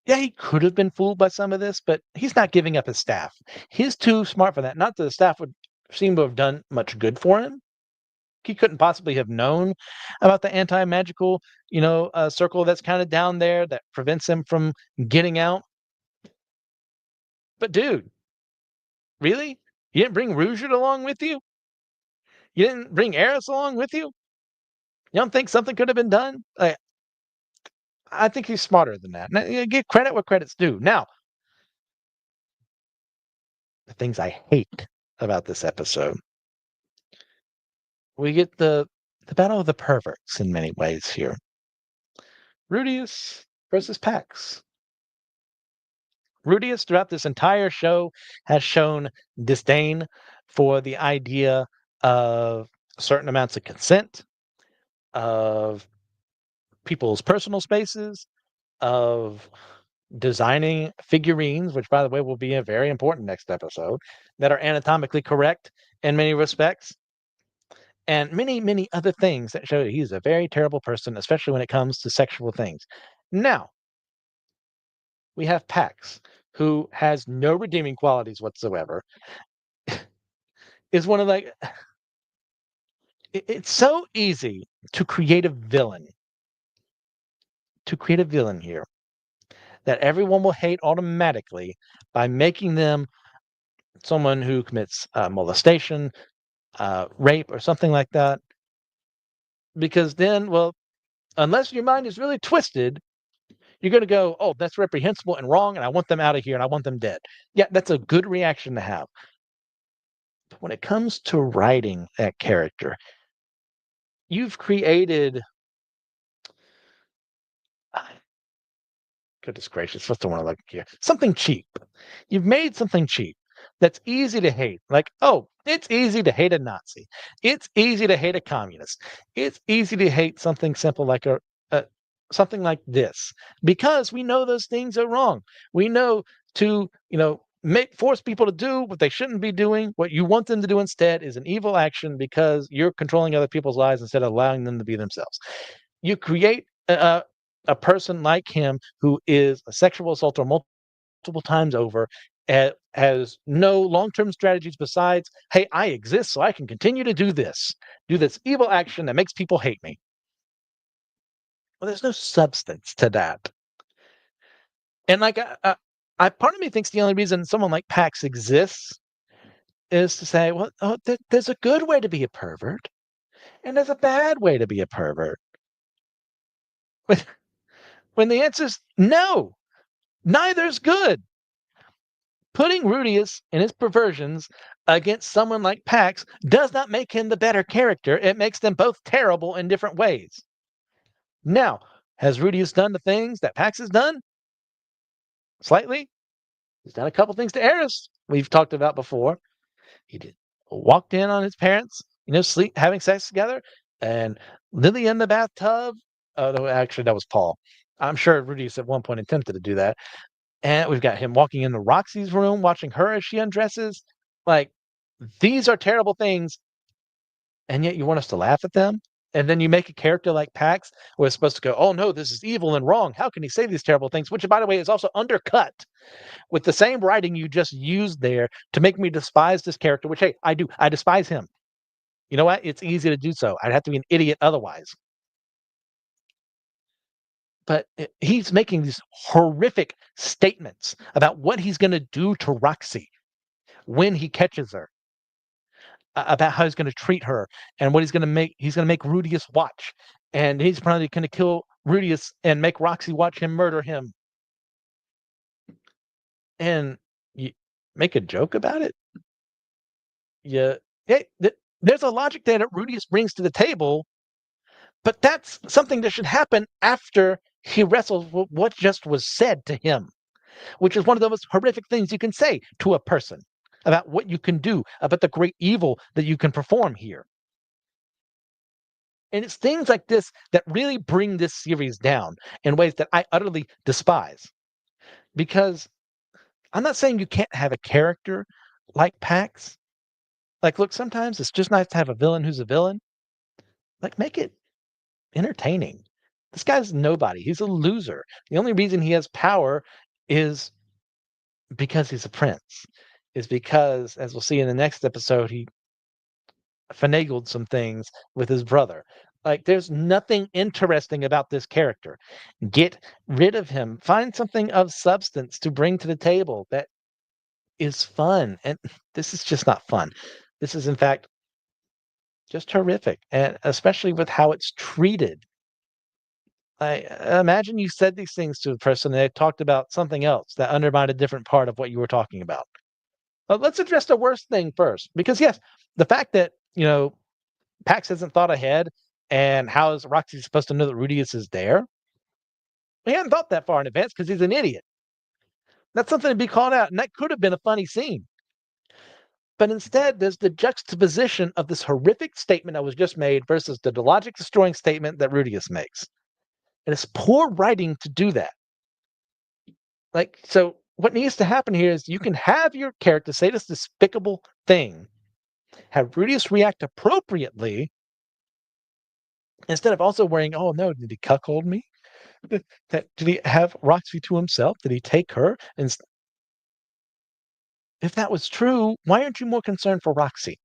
yeah, he could have been fooled by some of this, but he's not giving up his staff. He's too smart for that. Not that the staff would seem to have done much good for him. He couldn't possibly have known about the anti-magical, circle that's kind of down there that prevents him from getting out. But dude, really? You didn't bring Rouge along with you? You didn't bring Eris along with you? You don't think something could have been done? I think he's smarter than that. Now, give credit where credit's due. Now, the things I hate about this episode, we get the battle of the perverts in many ways here. Rudius versus Pax. Rudius, throughout this entire show, has shown disdain for the idea of certain amounts of consent, of people's personal spaces, of designing figurines, which, by the way, will be a very important next episode, that are anatomically correct in many respects, and many, many other things that show that he's a very terrible person, especially when it comes to sexual things. Now, we have Pax, who has no redeeming qualities whatsoever, is one of like it's so easy to create a villain, here that everyone will hate automatically by making them someone who commits molestation, rape, or something like that. Because then, well, unless your mind is really twisted, you're going to go, oh, that's reprehensible and wrong, and I want them out of here and I want them dead. Yeah, that's a good reaction to have. But when it comes to writing that character, you've created goodness gracious, what's the one I like here? Something cheap. You've made something cheap that's easy to hate. Like, oh, it's easy to hate a Nazi. It's easy to hate a communist. It's easy to hate something simple like a something like this because we know those things are wrong. We know to, make force people to do what they shouldn't be doing. What you want them to do instead is an evil action because you're controlling other people's lives instead of allowing them to be themselves. You create a person like him who is a sexual assaulter multiple times over, has no long-term strategies besides, hey, I exist so I can continue to do this evil action that makes people hate me. Well, there's no substance to that. And like, part of me thinks the only reason someone like Pax exists is to say, well, there's a good way to be a pervert, and there's a bad way to be a pervert. When, when the answer is no, neither's good. Putting Rudius and his perversions against someone like Pax does not make him the better character. It makes them both terrible in different ways. Now, has Rudius done the things that Pax has done? Slightly. He's done a couple things to Eris we've talked about before. He did walked in on his parents, having sex together, and Lily in the bathtub. Oh, no, actually, that was Paul. I'm sure Rudius at one point attempted to do that. And we've got him walking into Roxy's room, watching her as she undresses. Like, these are terrible things, and yet you want us to laugh at them? And then you make a character like Pax who is supposed to go, oh no, this is evil and wrong. How can he say these terrible things? Which, by the way, is also undercut with the same writing you just used there to make me despise this character, which, hey, I do. I despise him. You know what? It's easy to do so. I'd have to be an idiot otherwise. But he's making these horrific statements about what he's going to do to Roxy when he catches her, about how he's going to treat her and what he's going to make. He's going to make Rudius watch, and he's probably going to kill Rudius and make Roxy watch him murder him. And you make a joke about it. Yeah, hey, there's a logic there that Rudius brings to the table, but that's something that should happen after he wrestles with what just was said to him, which is one of the most horrific things you can say to a person about what you can do, about the great evil that you can perform here. And it's things like this that really bring this series down in ways that I utterly despise. Because I'm not saying you can't have a character like Pax. Like, look, sometimes it's just nice to have a villain who's a villain. Like, make it entertaining. This guy's nobody. He's a loser. The only reason he has power is because he's a prince. Is because, as we'll see in the next episode, he finagled some things with his brother. Like, there's nothing interesting about this character. Get rid of him. Find something of substance to bring to the table that is fun. And this is just not fun. This is, in fact, just horrific. And especially with how it's treated. I imagine you said these things to a person and they talked about something else that undermined a different part of what you were talking about. Let's address the worst thing first, because yes, the fact that Pax hasn't thought ahead, and how is Roxy supposed to know that Rudius is there? He hadn't thought that far in advance because he's an idiot. That's something to be called out, and that could have been a funny scene. But instead, there's the juxtaposition of this horrific statement that was just made versus the logic destroying statement that Rudius makes. And it's poor writing to do that. Like, so what needs to happen here is you can have your character say this despicable thing, have Rudius react appropriately, instead of also worrying, oh no, did he cuckold me? Did he have Roxy to himself? Did he take her? And if that was true, why aren't you more concerned for Roxy?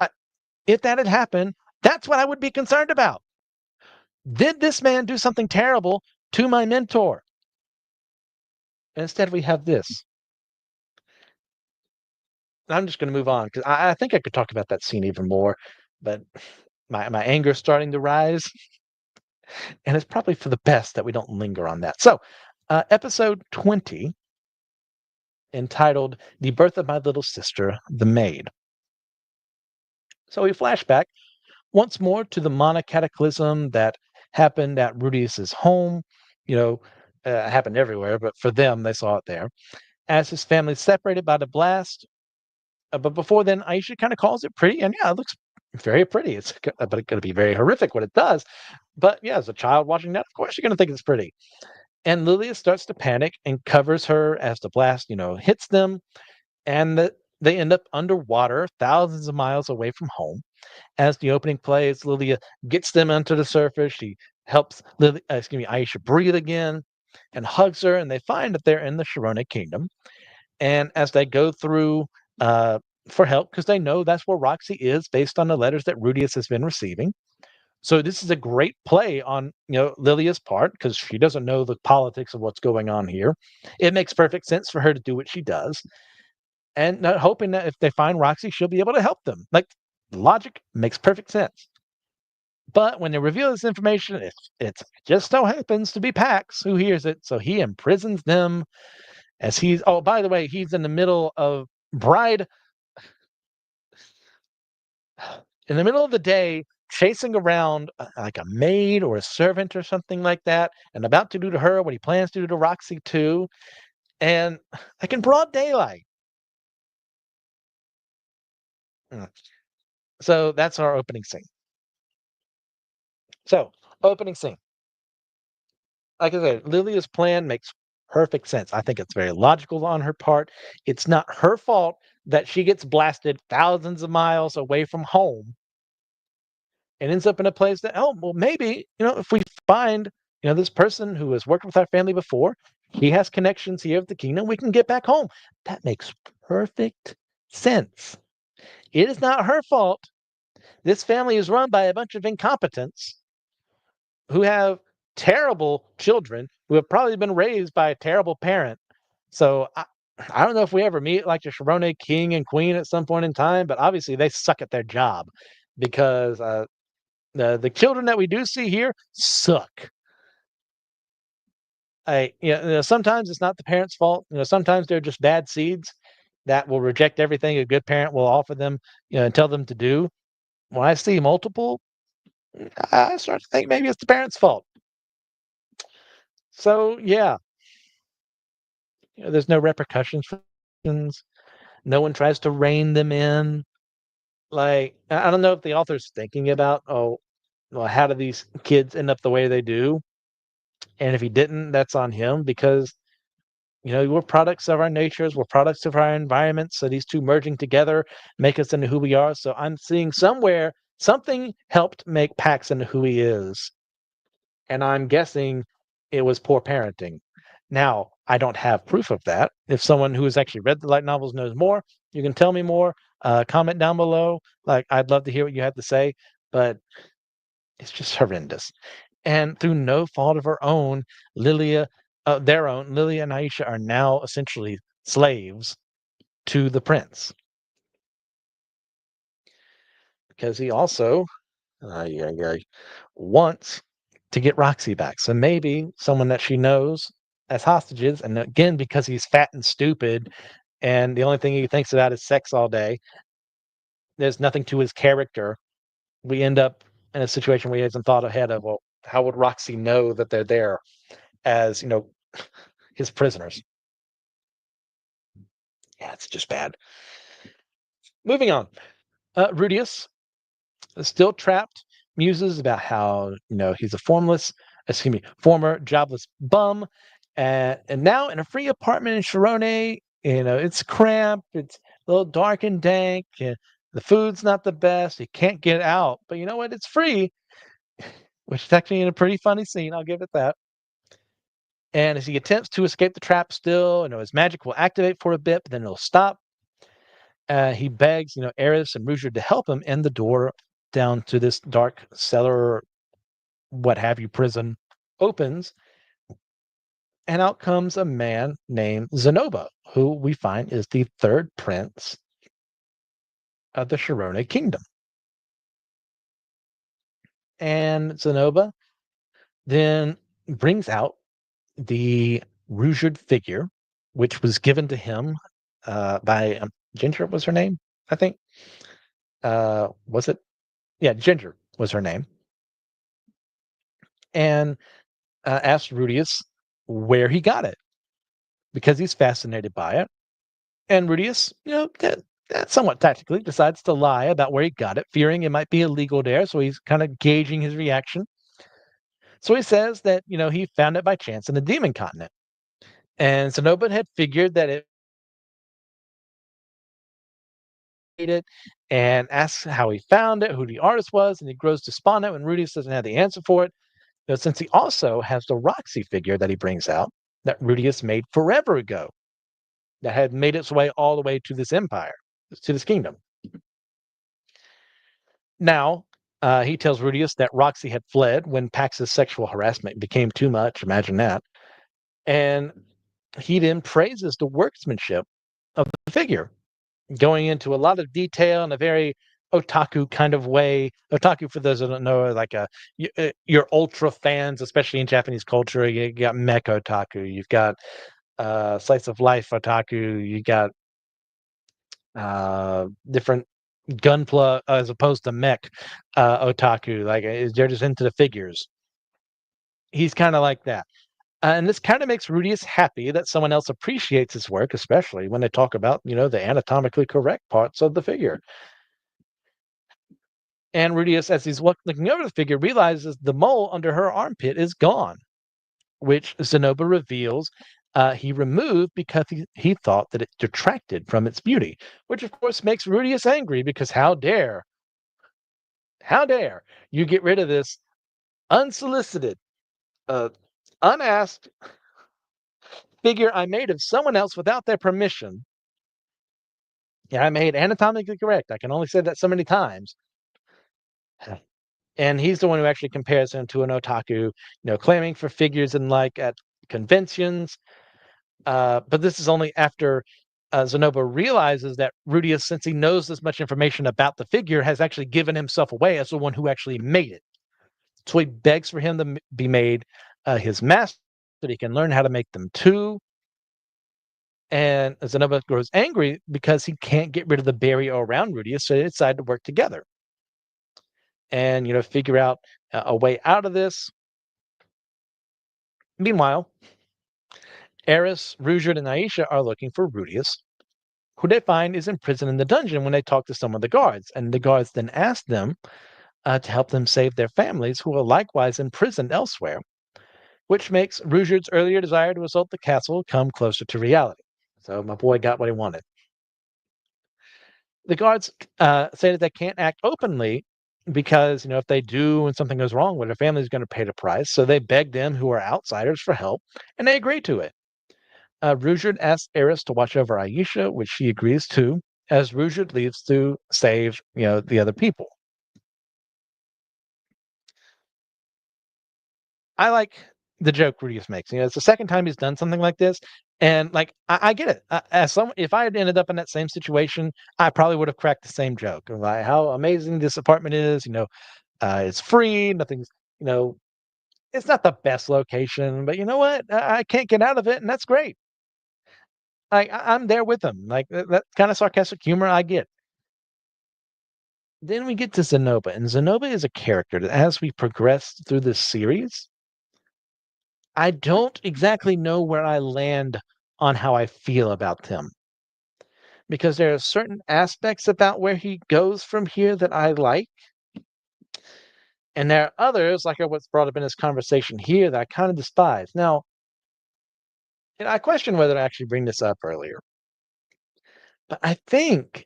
I, if that had happened, that's what I would be concerned about. Did this man do something terrible to my mentor? And instead, we have this. I'm just going to move on because I think I could talk about that scene even more, but my anger is starting to rise, and it's probably for the best that we don't linger on that. So, episode 20, entitled "The Birth of My Little Sister, the Maid." So we flash back once more to the Mana cataclysm that happened at Rudius's home. Happened everywhere, but for them, they saw it there. As his family separated by the blast, but before then, Aisha kind of calls it pretty, and yeah, it looks very pretty. But it's going to be very horrific what it does. But yeah, as a child watching that, of course you're going to think it's pretty. And Lilia starts to panic and covers her as the blast, hits them, and they end up underwater, thousands of miles away from home. As the opening plays, Lilia gets them onto the surface. She helps Aisha breathe again, and hugs her, and they find that they're in the Shirone Kingdom. And as they go through uh, for help, because they know that's where Roxy is, based on the letters that Rudius has been receiving. So this is a great play on Lilia's part because she doesn't know the politics of what's going on here. It makes perfect sense for her to do what she does, and hoping that if they find Roxy, she'll be able to help them. Like logic makes perfect sense. But when they reveal this information, it just so happens to be Pax who hears it, so he imprisons them as he's. Oh, by the way, he's in the middle of bride in the middle of the day chasing around like a maid or a servant or something like that, and about to do to her what he plans to do to Roxy too, and like in broad daylight. Mm. So that's our opening scene. So opening scene. Like I said, Lilia's plan makes perfect sense. I think it's very logical on her part. It's not her fault that she gets blasted thousands of miles away from home and ends up in a place that, oh, well, maybe, if we find, this person who has worked with our family before, he has connections here at the kingdom, we can get back home. That makes perfect sense. It is not her fault. This family is run by a bunch of incompetents who have terrible children who have probably been raised by a terrible parent. So I don't know if we ever meet like the Shirone king and queen at some point in time, but obviously they suck at their job because the children that we do see here suck. Sometimes it's not the parents' fault. Sometimes they're just bad seeds that will reject everything a good parent will offer them, and tell them to do. When I see multiple, I start to think maybe it's the parents' fault. So yeah, there's no repercussions for actions. No one tries to rein them in. Like I don't know if the author's thinking about, oh, well, how do these kids end up the way they do? And if he didn't, that's on him because we're products of our natures, we're products of our environments. So these two merging together make us into who we are. So I'm seeing somewhere something helped make Pax into who he is. And I'm guessing it was poor parenting. Now, I don't have proof of that. If someone who has actually read the light novels knows more, you can tell me more. Comment down below. Like, I'd love to hear what you have to say, but it's just horrendous. And through no fault of her own, Lilia and Aisha are now essentially slaves to the prince because he also wants to get Roxy back. So maybe someone that she knows as hostages, and again, because he's fat and stupid, and the only thing he thinks about is sex all day, there's nothing to his character. We end up in a situation where he hasn't thought ahead of, well, how would Roxy know that they're there as, his prisoners? Yeah, it's just bad. Moving on. Rudius is still trapped, muses about how, he's a former jobless bum, and now in a free apartment in Shirone, it's cramped, it's a little dark and dank, and the food's not the best, he can't get out, but you know what? It's free, which is actually in a pretty funny scene, I'll give it that. And as he attempts to escape the trap still, his magic will activate for a bit, but then it'll stop. He begs, Eris and Rouger to help him end the door down to this dark cellar, what have you, prison. Opens, and out comes a man named Zenoba, who we find is the third prince of the Shirone Kingdom. And Zenoba then brings out the Rougered figure, which was given to him by Ginger was her name, I think. Was it? Yeah, Ginger was her name. And asked Rudius where he got it because he's fascinated by it. And Rudius, that somewhat tactically decides to lie about where he got it, fearing it might be illegal there. So he's kind of gauging his reaction. So he says that, he found it by chance in the demon continent. And Sonoba had figured that it and asks how he found it, who the artist was, and he grows despondent when Rudius doesn't have the answer for it. Since he also has the Roxy figure that he brings out that Rudius made forever ago, that had made its way all the way to this empire, to this kingdom. Now, he tells Rudius that Roxy had fled when Pax's sexual harassment became too much. Imagine that. And he then praises the workmanship of the figure, going into a lot of detail in a very otaku kind of way. Otaku, for those who don't know, are like your ultra fans, especially in Japanese culture. You got mech otaku, you've got slice of life otaku, you got different gunpla as opposed to mech otaku. Like they're just into the figures. He's kind of like that. And this kind of makes Rudius happy that someone else appreciates his work, especially when they talk about, the anatomically correct parts of the figure. And Rudius, as he's looking over the figure, realizes the mole under her armpit is gone, which Zenoba reveals he removed because he thought that it detracted from its beauty, which of course makes Rudius angry because how dare you get rid of this unsolicited, uh, unasked figure I made of someone else without their permission. Yeah, I made anatomically correct. I can only say that so many times. And he's the one who actually compares him to an otaku, claiming for figures in like at conventions. But this is only after Zenoba realizes that Rudius, since he knows this much information about the figure, has actually given himself away as the one who actually made it. So he begs for him to be made his master so that he can learn how to make them too. And Zenoba grows angry because he can't get rid of the barrier around Rudius, so they decide to work together and figure out a way out of this. Meanwhile, Eris, Ruijerd, and Aisha are looking for Rudius, who they find is imprisoned in the dungeon when they talk to some of the guards. And the guards then ask them to help them save their families, who are likewise imprisoned elsewhere, which makes Ruijerd's earlier desire to assault the castle come closer to reality. So my boy got what he wanted. The guards say that they can't act openly because, if they do and something goes wrong, well, their family is going to pay the price. So they beg them, who are outsiders, for help, and they agree to it. Ruijerd asks Eris to watch over Aisha, which she agrees to, as Ruijerd leaves to save, the other people. I like the joke Rudius makes. It's the second time he's done something like this, and like I get it. As some, if I had ended up in that same situation, I probably would have cracked the same joke of like how amazing this apartment is. It's free. Nothing's, it's not the best location, but you know what? I can't get out of it, and that's great. I'm there with him. Like that kind of sarcastic humor, I get. Then we get to Zenoba, and Zenoba is a character that, as we progress through this series, I don't exactly know where I land on how I feel about him because there are certain aspects about where he goes from here that I like, and there are others, like what's brought up in this conversation here, that I kind of despise. Now, and I question whether to actually bring this up earlier, but I think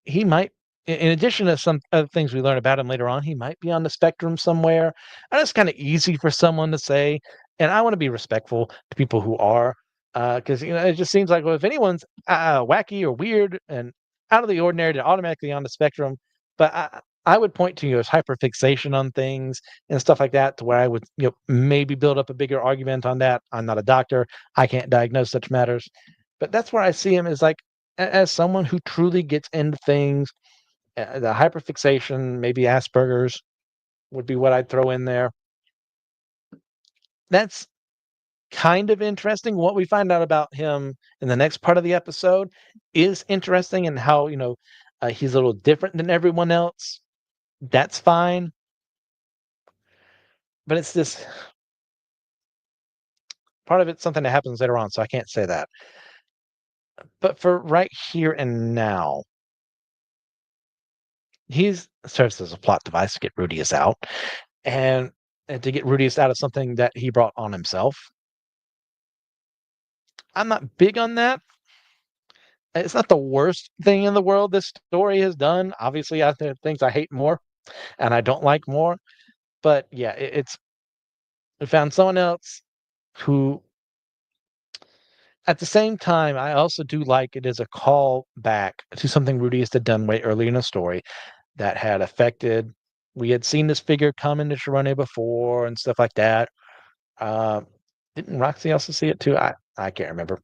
he might, in addition to some other things we learn about him later on, he might be on the spectrum somewhere. And it's kind of easy for someone to say, and I want to be respectful to people who are, because it just seems like, well, if anyone's wacky or weird and out of the ordinary, they're automatically on the spectrum. But I would point to his hyperfixation on things and stuff like that, to where I would maybe build up a bigger argument on that. I'm not a doctor; I can't diagnose such matters, but that's where I see him as like as someone who truly gets into things. The hyperfixation, maybe Asperger's would be what I'd throw in there. That's kind of interesting. What we find out about him in the next part of the episode is interesting, and how he's a little different than everyone else. That's fine, but it's this part of it's something that happens later on, so I can't say that. But for right here and now, he's serves as a plot device to get Rudius out, and and to get Rudius out of something that he brought on himself. I'm not big on that. It's not the worst thing in the world this story has done. Obviously, there are things I hate more and I don't like more. But yeah, it's I found someone else who, at the same time, I also do like it as a call back to something Rudius had done way earlier in the story that had affected. We had seen this figure come into Sharone before and stuff like that. Uh, didn't Roxy also see it too? I can't remember.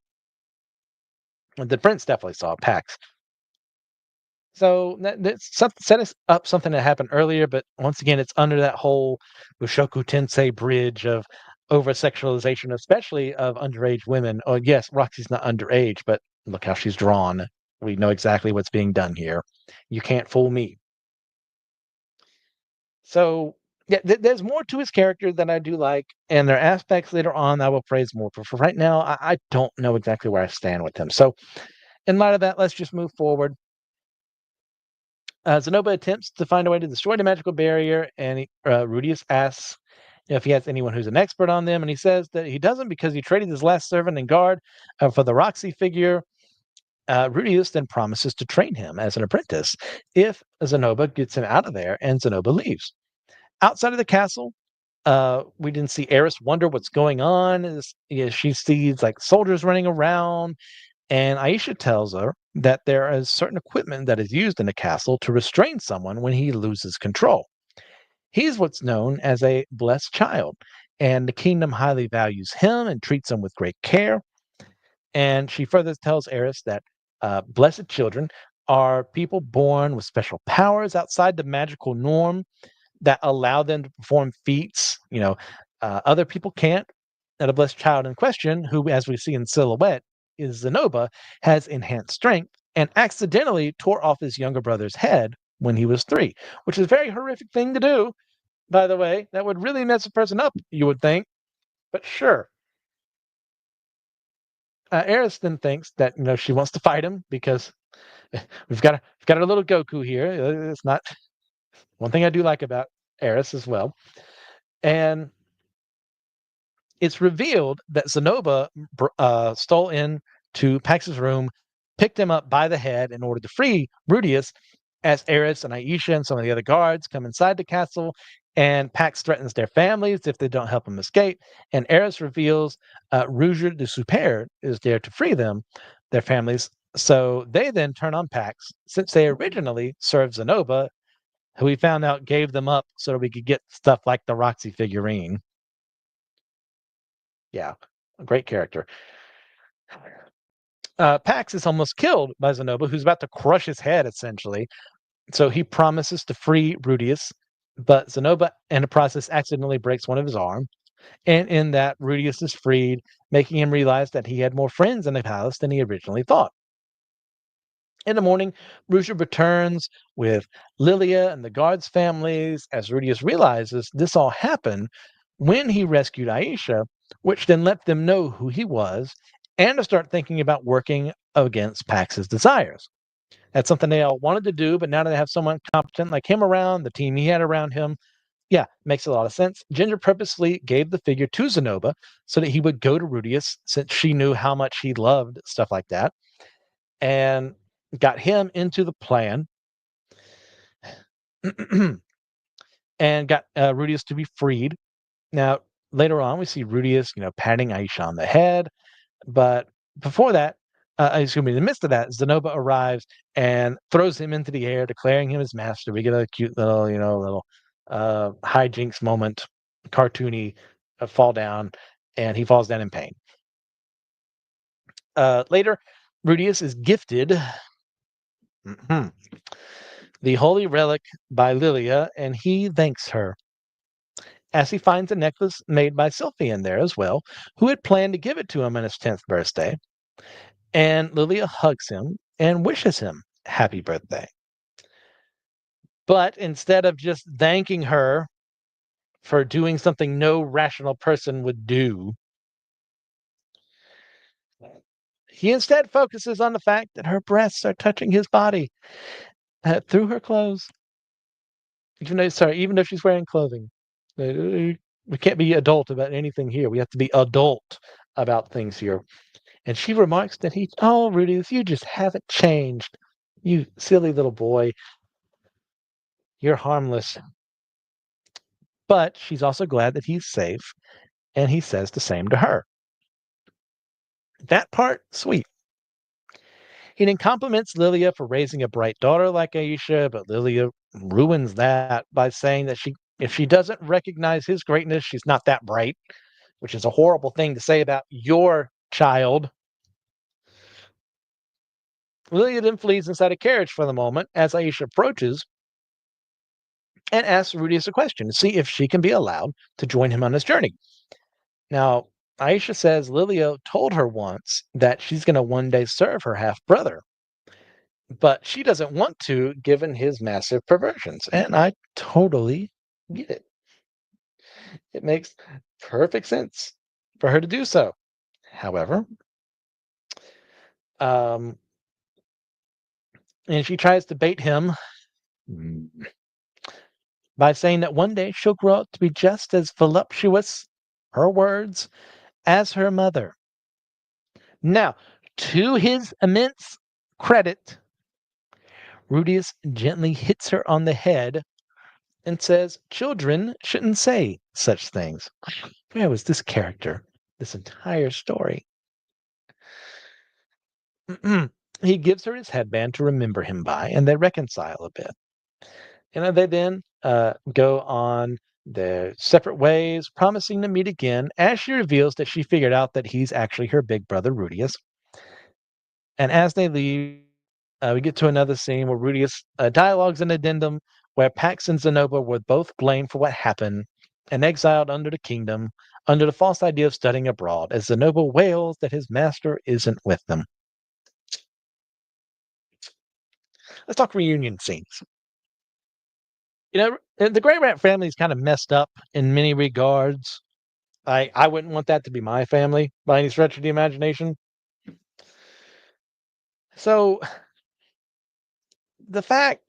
The prince definitely saw Pax. So that's set us up something that happened earlier, but once again, it's under that whole Mushoku Tensei bridge of over sexualization, especially of underage women. Oh, yes, Roxy's not underage, but look how she's drawn. We know exactly what's being done here. You can't fool me. So, yeah, there's more to his character that I do like, and there are aspects later on I will praise more. But for right now, I don't know exactly where I stand with him. So, in light of that, let's just move forward. Zenoba attempts to find a way to destroy the magical barrier, and Rudius asks if he has anyone who's an expert on them, and he says that he doesn't because he traded his last servant and guard for the Roxy figure. Rudius then promises to train him as an apprentice if Zenoba gets him out of there, and Zenoba leaves. Outside of the castle, we didn't see Eris wonder what's going on. She sees like soldiers running around, and Aisha tells her that there is certain equipment that is used in the castle to restrain someone when he loses control. He's what's known as a blessed child, and the kingdom highly values him and treats him with great care. And she further tells Eris that blessed children are people born with special powers outside the magical norm that allow them to perform feats, other people can't. And a blessed child in question, who, as we see in silhouette, is Zenoba, has enhanced strength and accidentally tore off his younger brother's head when he was 3, which is a very horrific thing to do, by the way. That would really mess a person up, you would think, but sure. Eris then thinks that she wants to fight him because we've got a little Goku here. It's not one thing I do like about Eris as well, and it's revealed that Zenoba stole in to Pax's room, picked him up by the head in order to free Rudius, as Eris and Aisha and some of the other guards come inside the castle, and Pax threatens their families if they don't help him escape. And Eris reveals Rouge de Super is there to free them, their families. So they then turn on Pax, since they originally served Zenoba, who we found out gave them up so that we could get stuff like the Roxy figurine. Yeah, a great character. Pax is almost killed by Zenoba, who's about to crush his head, essentially. So he promises to free Rudius, but Zenoba, in the process, accidentally breaks one of his arms. And in that, Rudius is freed, making him realize that he had more friends in the palace than he originally thought. In the morning, Rouge returns with Lilia and the guards' families as Rudius realizes this all happened when he rescued Aisha, which then let them know who he was and to start thinking about working against Pax's desires. That's something they all wanted to do, but now that they have someone competent like him around, the team he had around him, yeah, makes a lot of sense. Ginger purposely gave the figure to Zenoba so that he would go to Rudius since she knew how much he loved stuff like that, and got him into the plan and got Rudius to be freed. Now, later on, we see Rudius, patting Aisha on the head, but before that, excuse me, in the midst of that, Zenoba arrives and throws him into the air, declaring him his master. We get a cute little, hijinks moment, cartoony fall down, and he falls down in pain. Later, Rudius is gifted the holy relic by Lilia, and he thanks her as he finds a necklace made by Sylphie in there as well, who had planned to give it to him on his 10th birthday. And Lilia hugs him and wishes him happy birthday. But instead of just thanking her for doing something no rational person would do, he instead focuses on the fact that her breasts are touching his body through her clothes. Even though she's wearing clothing. We can't be adult about anything here. We have to be adult about things here. And she remarks that oh, Rudy, you just haven't changed. You silly little boy. You're harmless. But she's also glad that he's safe, and he says the same to her. That part, sweet. He then compliments Lilia for raising a bright daughter like Aisha, but Lilia ruins that by saying that if she doesn't recognize his greatness, she's not that bright, which is a horrible thing to say about your child. Lilia then flees inside a carriage for the moment as Aisha approaches and asks Rudius a question to see if she can be allowed to join him on this journey. Now, Aisha says Lilia told her once that she's going to one day serve her half brother, but she doesn't want to given his massive perversions. And I totally get it. It makes perfect sense for her to do so. However, um, and she tries to bait him by saying that one day she'll grow up to be just as voluptuous, her words, as her mother. Now, to his immense credit, Rudius gently hits her on the head and says, children shouldn't say such things. Where was this character this entire story? He gives her his headband to remember him by, and they reconcile a bit. And they then go on their separate ways, promising to meet again as she reveals that she figured out that he's actually her big brother, Rudius. And as they leave, we get to another scene where Rudius dialogues an addendum where Pax and Zenoba were both blamed for what happened and exiled under the kingdom under the false idea of studying abroad, as Zenoba wails that his master isn't with them. Let's talk reunion scenes. The Grey Rat family is kind of messed up in many regards. I wouldn't want that to be my family by any stretch of the imagination. So the fact,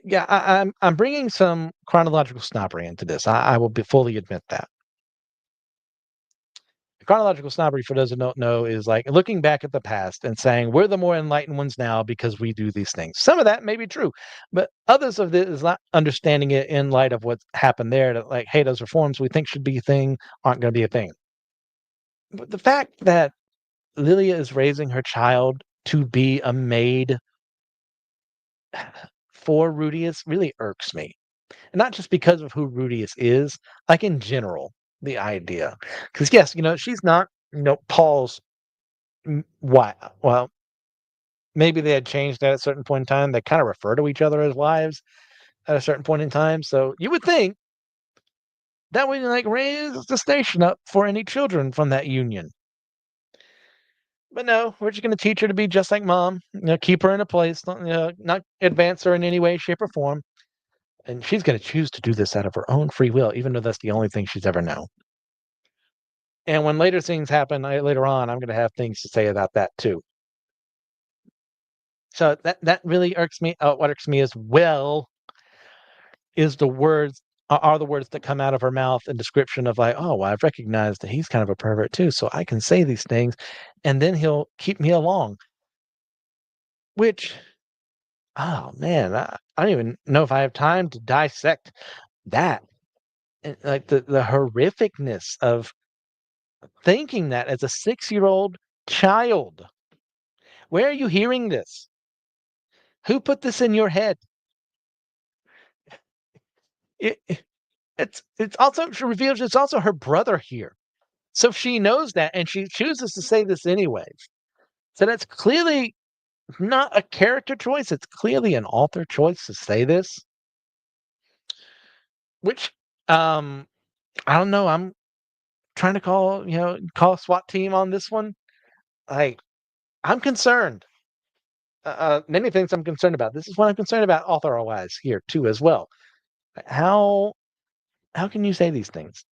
yeah, I'm bringing some chronological snobbery into this. I will fully admit that. Chronological snobbery, for those who don't know, is like looking back at the past and saying we're the more enlightened ones now because we do these things. Some of that may be true, but others of this is not understanding it in light of what's happened there. That like, hey, those reforms we think should be a thing aren't going to be a thing. But the fact that Lilia is raising her child to be a maid for Rudius really irks me. And not just because of who Rudius is, like in general, the idea. Because yes, she's not, Paul's wife. Well, maybe they had changed that at a certain point in time. They kind of refer to each other as wives at a certain point in time. So you would think that would like raise the station up for any children from that union. But no, we're just going to teach her to be just like mom. Keep her in a place, not advance her in any way, shape, or form. And she's going to choose to do this out of her own free will, even though that's the only thing she's ever known. And when later things happen later on, I'm going to have things to say about that too. So that really irks me. What irks me as well is are the words that come out of her mouth in description of like, oh, well, I've recognized that he's kind of a pervert too, so I can say these things, and then he'll keep me along. Which, oh man, I don't even know if I have time to dissect that. Like the horrificness of thinking that as a 6-year-old child. Where are you hearing this? Who put this in your head? It, it's also she reveals it's also her brother here. So she knows that and she chooses to say this anyways. So that's clearly not a character choice. It's clearly an author choice to say this. Which I don't know. I'm trying to call a SWAT team on this one. Like I'm concerned. Many things I'm concerned about. This is what I'm concerned about author wise here too as well. How how can you say these things?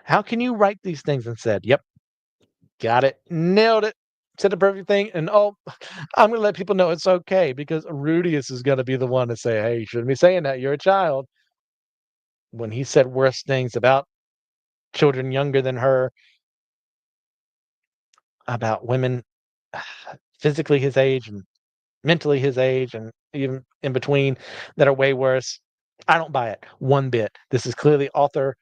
How can you write these things and said, "Yep, got it, nailed it, said the perfect thing," and oh, I'm gonna let people know it's okay because Rudius is gonna be the one to say, "Hey, you shouldn't be saying that. You're a child." when he said worse things about children younger than her, about women physically his age and mentally his age and even in between that are way worse. I don't buy it one bit. This is clearly author.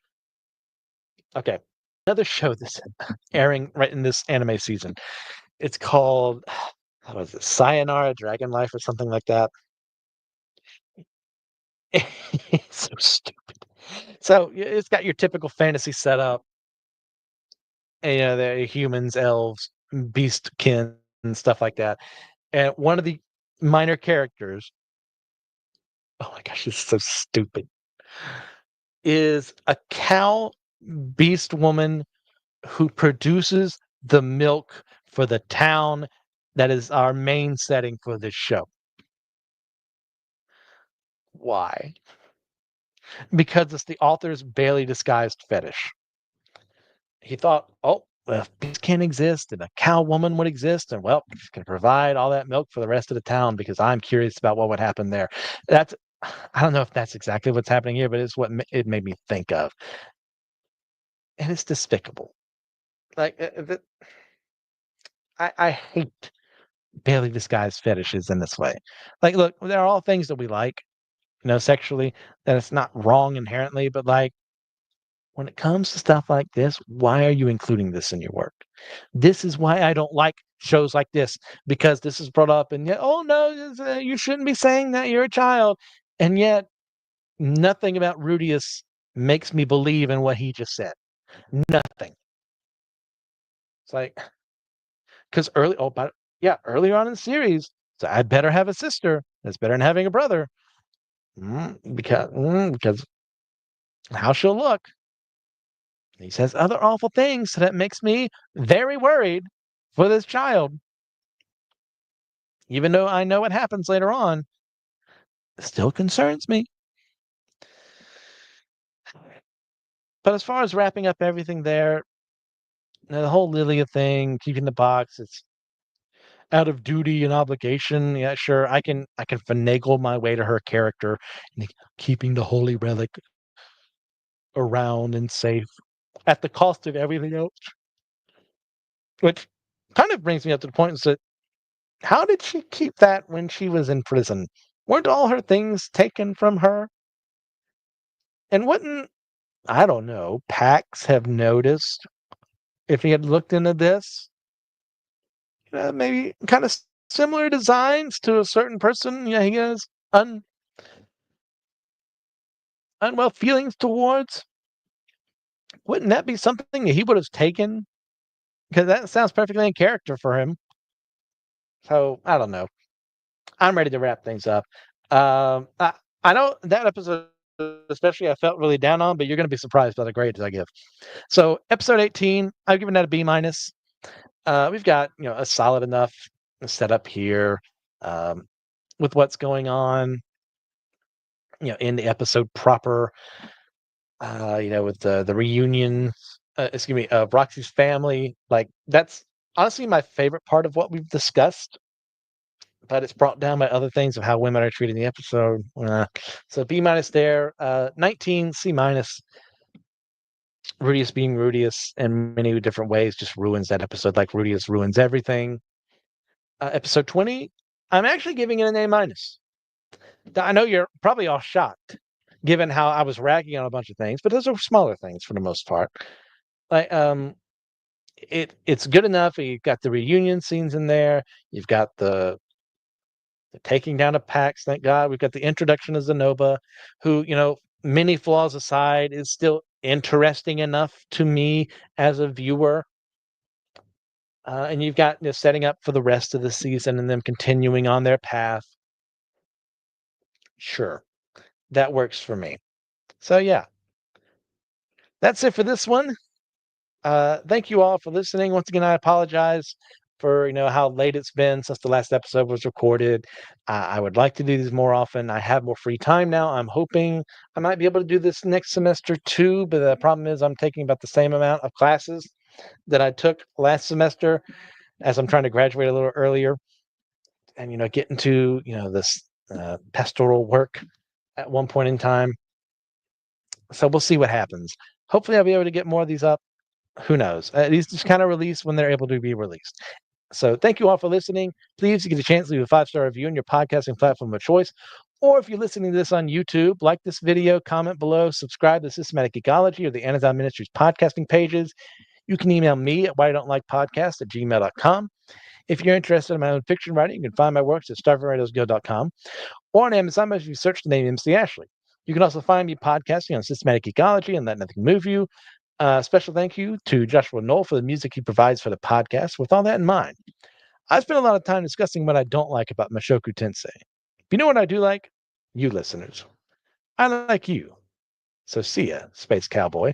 Okay. Another show that's airing right in this anime season. It's called, how was it? Sayonara Dragon Life or something like that. It's so stupid. So it's got your typical fantasy setup. And, the humans, elves, beast kin, and stuff like that. And one of the minor characters, oh my gosh, this is so stupid, is a cow beast woman who produces the milk for the town that is our main setting for this show. Why? Because it's the author's barely disguised fetish. He thought, oh, well, if beasts can't exist and a cow woman would exist, and well, she's going to provide all that milk for the rest of the town because I'm curious about what would happen there. That's, I don't know if that's exactly what's happening here, but it's what it made me think of. And it's despicable. Like, I hate barely disguised fetishes in this way. Like, look, there are all things that we like, sexually, that it's not wrong inherently, but like when it comes to stuff like this, why are you including this in your work? This is why I don't like shows like this because this is brought up and yet, oh no, you shouldn't be saying that you're a child. And yet nothing about Rudius makes me believe in what he just said. Nothing. It's like, because earlier on in the series, so I better have a sister. That's better than having a brother. Because how she'll look. He says other awful things that makes me very worried for this child. Even though I know what happens later on, it still concerns me. But as far as wrapping up everything there, the whole Lilia thing, keeping the box, it's out of duty and obligation. Yeah, sure, I can finagle my way to her character, keeping the holy relic around and safe at the cost of everything else. Which kind of brings me up to the point is that how did she keep that when she was in prison? Weren't all her things taken from her? And wouldn't, I don't know, Pax have noticed if he had looked into this? Maybe kind of similar designs to a certain person, he has unwell feelings towards. Wouldn't that be something that he would have taken? Because that sounds perfectly in character for him. So I don't know. I'm ready to wrap things up. I know that episode, especially, I felt really down on, but you're going to be surprised by the grades I give. So episode 18, I've given that a B minus. We've got a solid enough setup here um, with what's going on, in the episode proper. With the reunion. Excuse me, of Roxy's family. Like that's honestly my favorite part of what we've discussed, but it's brought down by other things of how women are treated in the episode. So B minus there. 19 C minus. Rudius being Rudius in many different ways just ruins that episode. Like Rudius ruins everything. Episode 20, I'm actually giving it an A minus. I know you're probably all shocked, given how I was ragging on a bunch of things, but those are smaller things for the most part. Like it's good enough. You've got the reunion scenes in there. You've got the taking down of Pax, thank God. We've got the introduction of Zenoba, who, many flaws aside, is still interesting enough to me as a viewer. And you've got setting up for the rest of the season and them continuing on their path. Sure, that works for me. So yeah, that's it for this one. Thank you all for listening. Once again, I apologize for how late it's been since the last episode was recorded. I would like to do these more often. I have more free time now. I'm hoping I might be able to do this next semester too, but the problem is I'm taking about the same amount of classes that I took last semester as I'm trying to graduate a little earlier and get into this pastoral work at one point in time. So we'll see what happens. Hopefully, I'll be able to get more of these up. Who knows? These just kind of release when they're able to be released. So thank you all for listening. Please, if you get a chance, leave a 5-star review on your podcasting platform of choice. Or if you're listening to this on YouTube, like this video, comment below, subscribe to Systematic Ecology or the Amazon Ministries podcasting pages. You can email me at whyidon'tlikePodcast@gmail.com. If you're interested in my own fiction writing, you can find my works at starvingwritersguild.com or on Amazon if you search the name MC Ashley. You can also find me podcasting on Systematic Ecology and Let Nothing Move You. Special thank you to Joshua Knoll for the music he provides for the podcast. With all that in mind, I spent a lot of time discussing what I don't like about Mushoku Tensei. If you know what I do like, you listeners, I like you. So see ya, Space Cowboy.